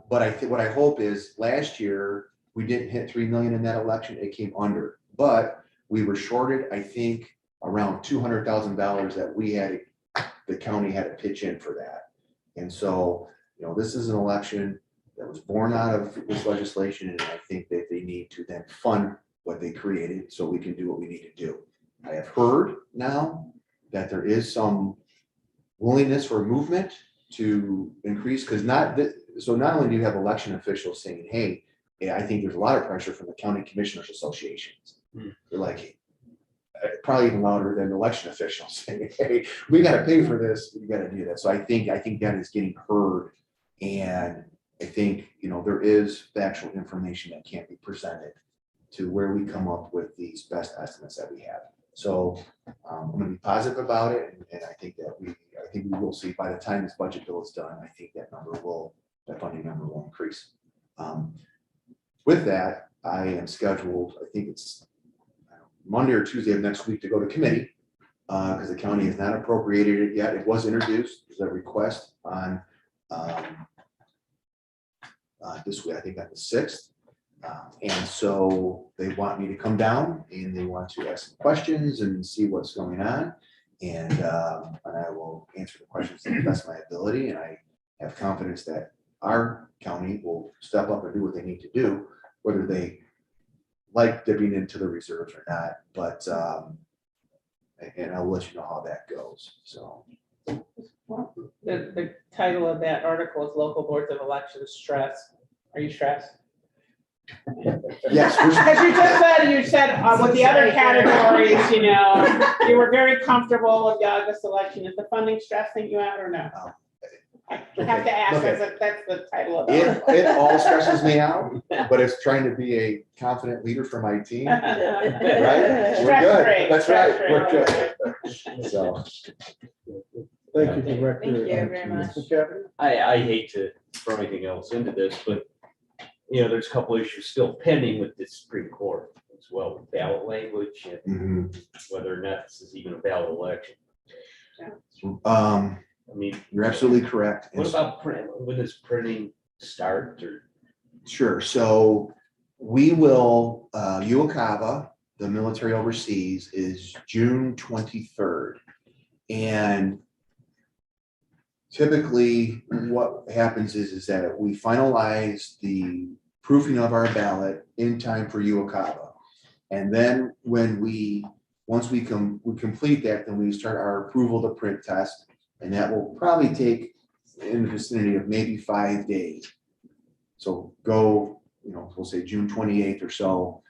but what I hope is last year, we didn't hit 3 million in that election, it came under, but we were shorted, I think, around $200,000 that the county had to pitch in for that. And so, this is an election that was born out of this legislation, and I think that they need to then fund what they created so we can do what we need to do. I have heard now that there is some willingness for movement to increase, because not only do you have election officials saying, hey, I think there's a lot of pressure from the county commissioners associations. They're like, probably even louder than election officials saying, hey, we got to pay for this, we got to do that. So I think that is getting heard, and I think there is factual information that can't be presented to where we come up with these best estimates that we have. So I'm going to be positive about it, and I think we will see by the time this budget bill is done. I think that funding number will increase. With that, I am scheduled, I think it's Monday or Tuesday of next week, to go to committee because the county has not appropriated it yet. It was introduced as a request on this week, I think on the 6th. And so they want me to come down and they want to ask some questions and see what's going on. And I will answer the questions to the best of my ability. And I have confidence that our county will step up and do what they need to do, whether they like dipping into the reserves or not. But and I'll let you know how that goes. So
Well, the title of that article is Local Boards of Elections Stress. Are you stressed?
yes,
Because you said with the other categories, you were very comfortable with the August election. Is the funding stressing you out or no? I have to ask, that's the title of it.
It all stresses me out, but it's trying to be a confident leader for my team. Right? We're
Stress
good.
free,
That's
stress
right.
free.
We're good. So
Thank you, Director.
Thank you very much.
Mr. Captain?
I hate to throw anything else into this, but there's a couple issues still pending with the Supreme Court as well, with ballot language and whether or not this is even a valid election. I mean,
you're absolutely correct.
what about print? When does printing start? Or
Sure. So we will, UOCAVA, the military overseas, is June 23rd. And typically what happens is that we finalize the proofing of our ballot in time for UOCAVA. And then once we complete that, then we start our approval to print test. And that will probably take in the vicinity of maybe 5 days. So we'll say June 28th or so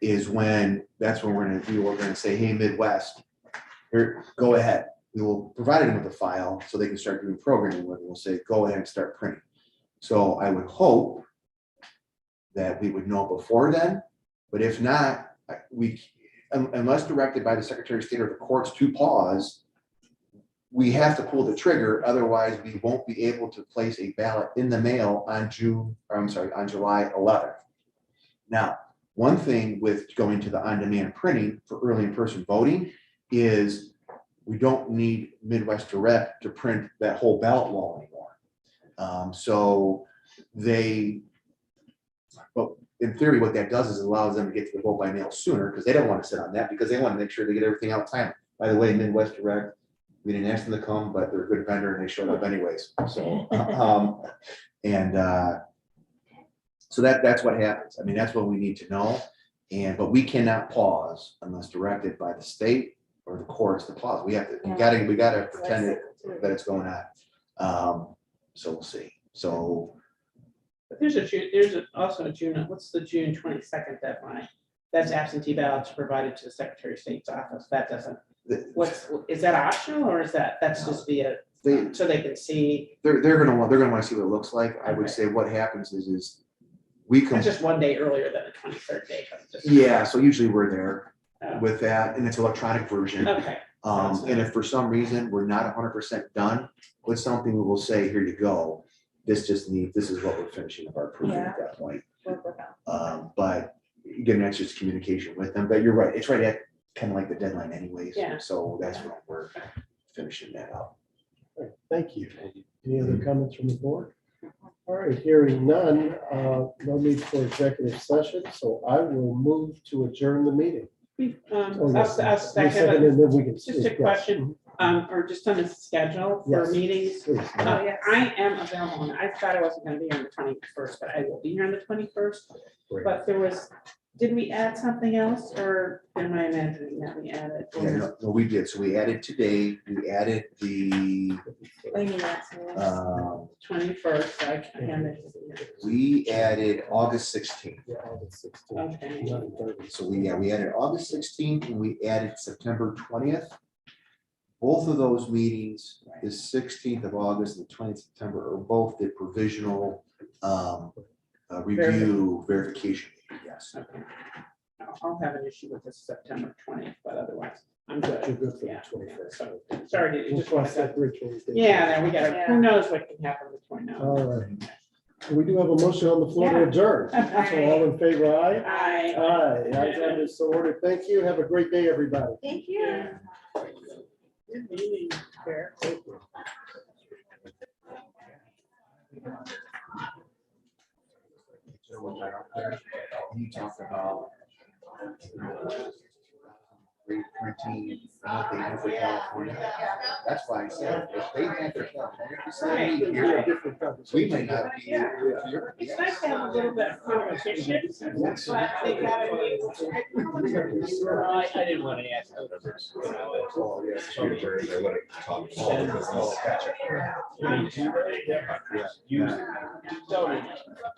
is when we're going to say, hey, Midwest, here, go ahead. We will provide them with a file so they can start doing programming with it. We'll say, go ahead and start printing. So I would hope that we would know before then, but if not, unless directed by the Secretary of State or the courts to pause, we have to pull the trigger. Otherwise, we won't be able to place a ballot in the mail on July 11th. Now, one thing with going to the on-demand printing for early in-person voting is we don't need Midwest Direct to print that whole ballot roll anymore. in theory, what that does is it allows them to get to the vote by mail sooner, because they don't want to sit on that, because they want to make sure they get everything out time. By the way, Midwest Direct, we didn't ask them to come, but they're a good vendor and they showed up anyways, so, so that's what happens. I mean, that's what we need to know. But we cannot pause unless directed by the state or the courts to pause. We have to, we gotta pretend that it's going on. So we'll see. So
But there's also a June, what's the June 22nd deadline? That's absentee ballots provided to the Secretary of State's office. That doesn't, is that optional or is that's just so they can see?
they're gonna want to see what it looks like. I would
Okay.
say what happens is we come.
It's just one day earlier than the 23rd day. but just-
Yeah, so usually we're there
Oh.
with that, and it's electronic version.
Okay.
And if for some reason we're not 100% done with something, we will say, here you go. This is what we're finishing up our proofing at that point. But again, that's just communication with them. But you're right, it's right at kind of like the deadline anyways.
Yeah.
So that's when we're finishing that up.
Thank you. Any other comments from the board? All right, hearing none, no need for executive session, so I will move to adjourn the meeting. Oh, yes.
I'll
You
second
second
it.
and then we can
Just a
speak, yes.
question, or just on the schedule for
Yes.
meetings.
Please.
I am available, and I thought I wasn't gonna be here on the 21st, but I will be here on the 21st.
Great.
But did we add something else, or am I imagining that we added?
Yeah, no, we did. So we added today, we added the,
I mean, that's.
21st,
we added August 16th.
Yeah, August 16th,
Okay.
9:30.
So we added August 16th and we added September 20th. Both of those meetings, the 16th of August and the 20th of September, are both the provisional review verification. Yes.
Okay. I'll have an issue with this September 20th, but otherwise, I'm good.
You're good for the
Yeah.
21st.
So, sorry,
We'll
just want
cross that
to.
bridge when we get
Yeah,
there.
there we go. Who knows what can happen between now.
All right. We do have a motion on the floor to
Yeah.
adjourn. So all in favor, aye?
Aye.
Aye, ayes have it, so ordered. Thank you. Have a great day, everybody.
Thank you.
Good meeting, Chair.
You talked about printing, what they do for California. That's why I said, if they have their California facility
We're
here,
a different
we
conversation.
may not be.
It's nice to have a little bit of competition, but they gotta be.
I didn't want to ask. You don't.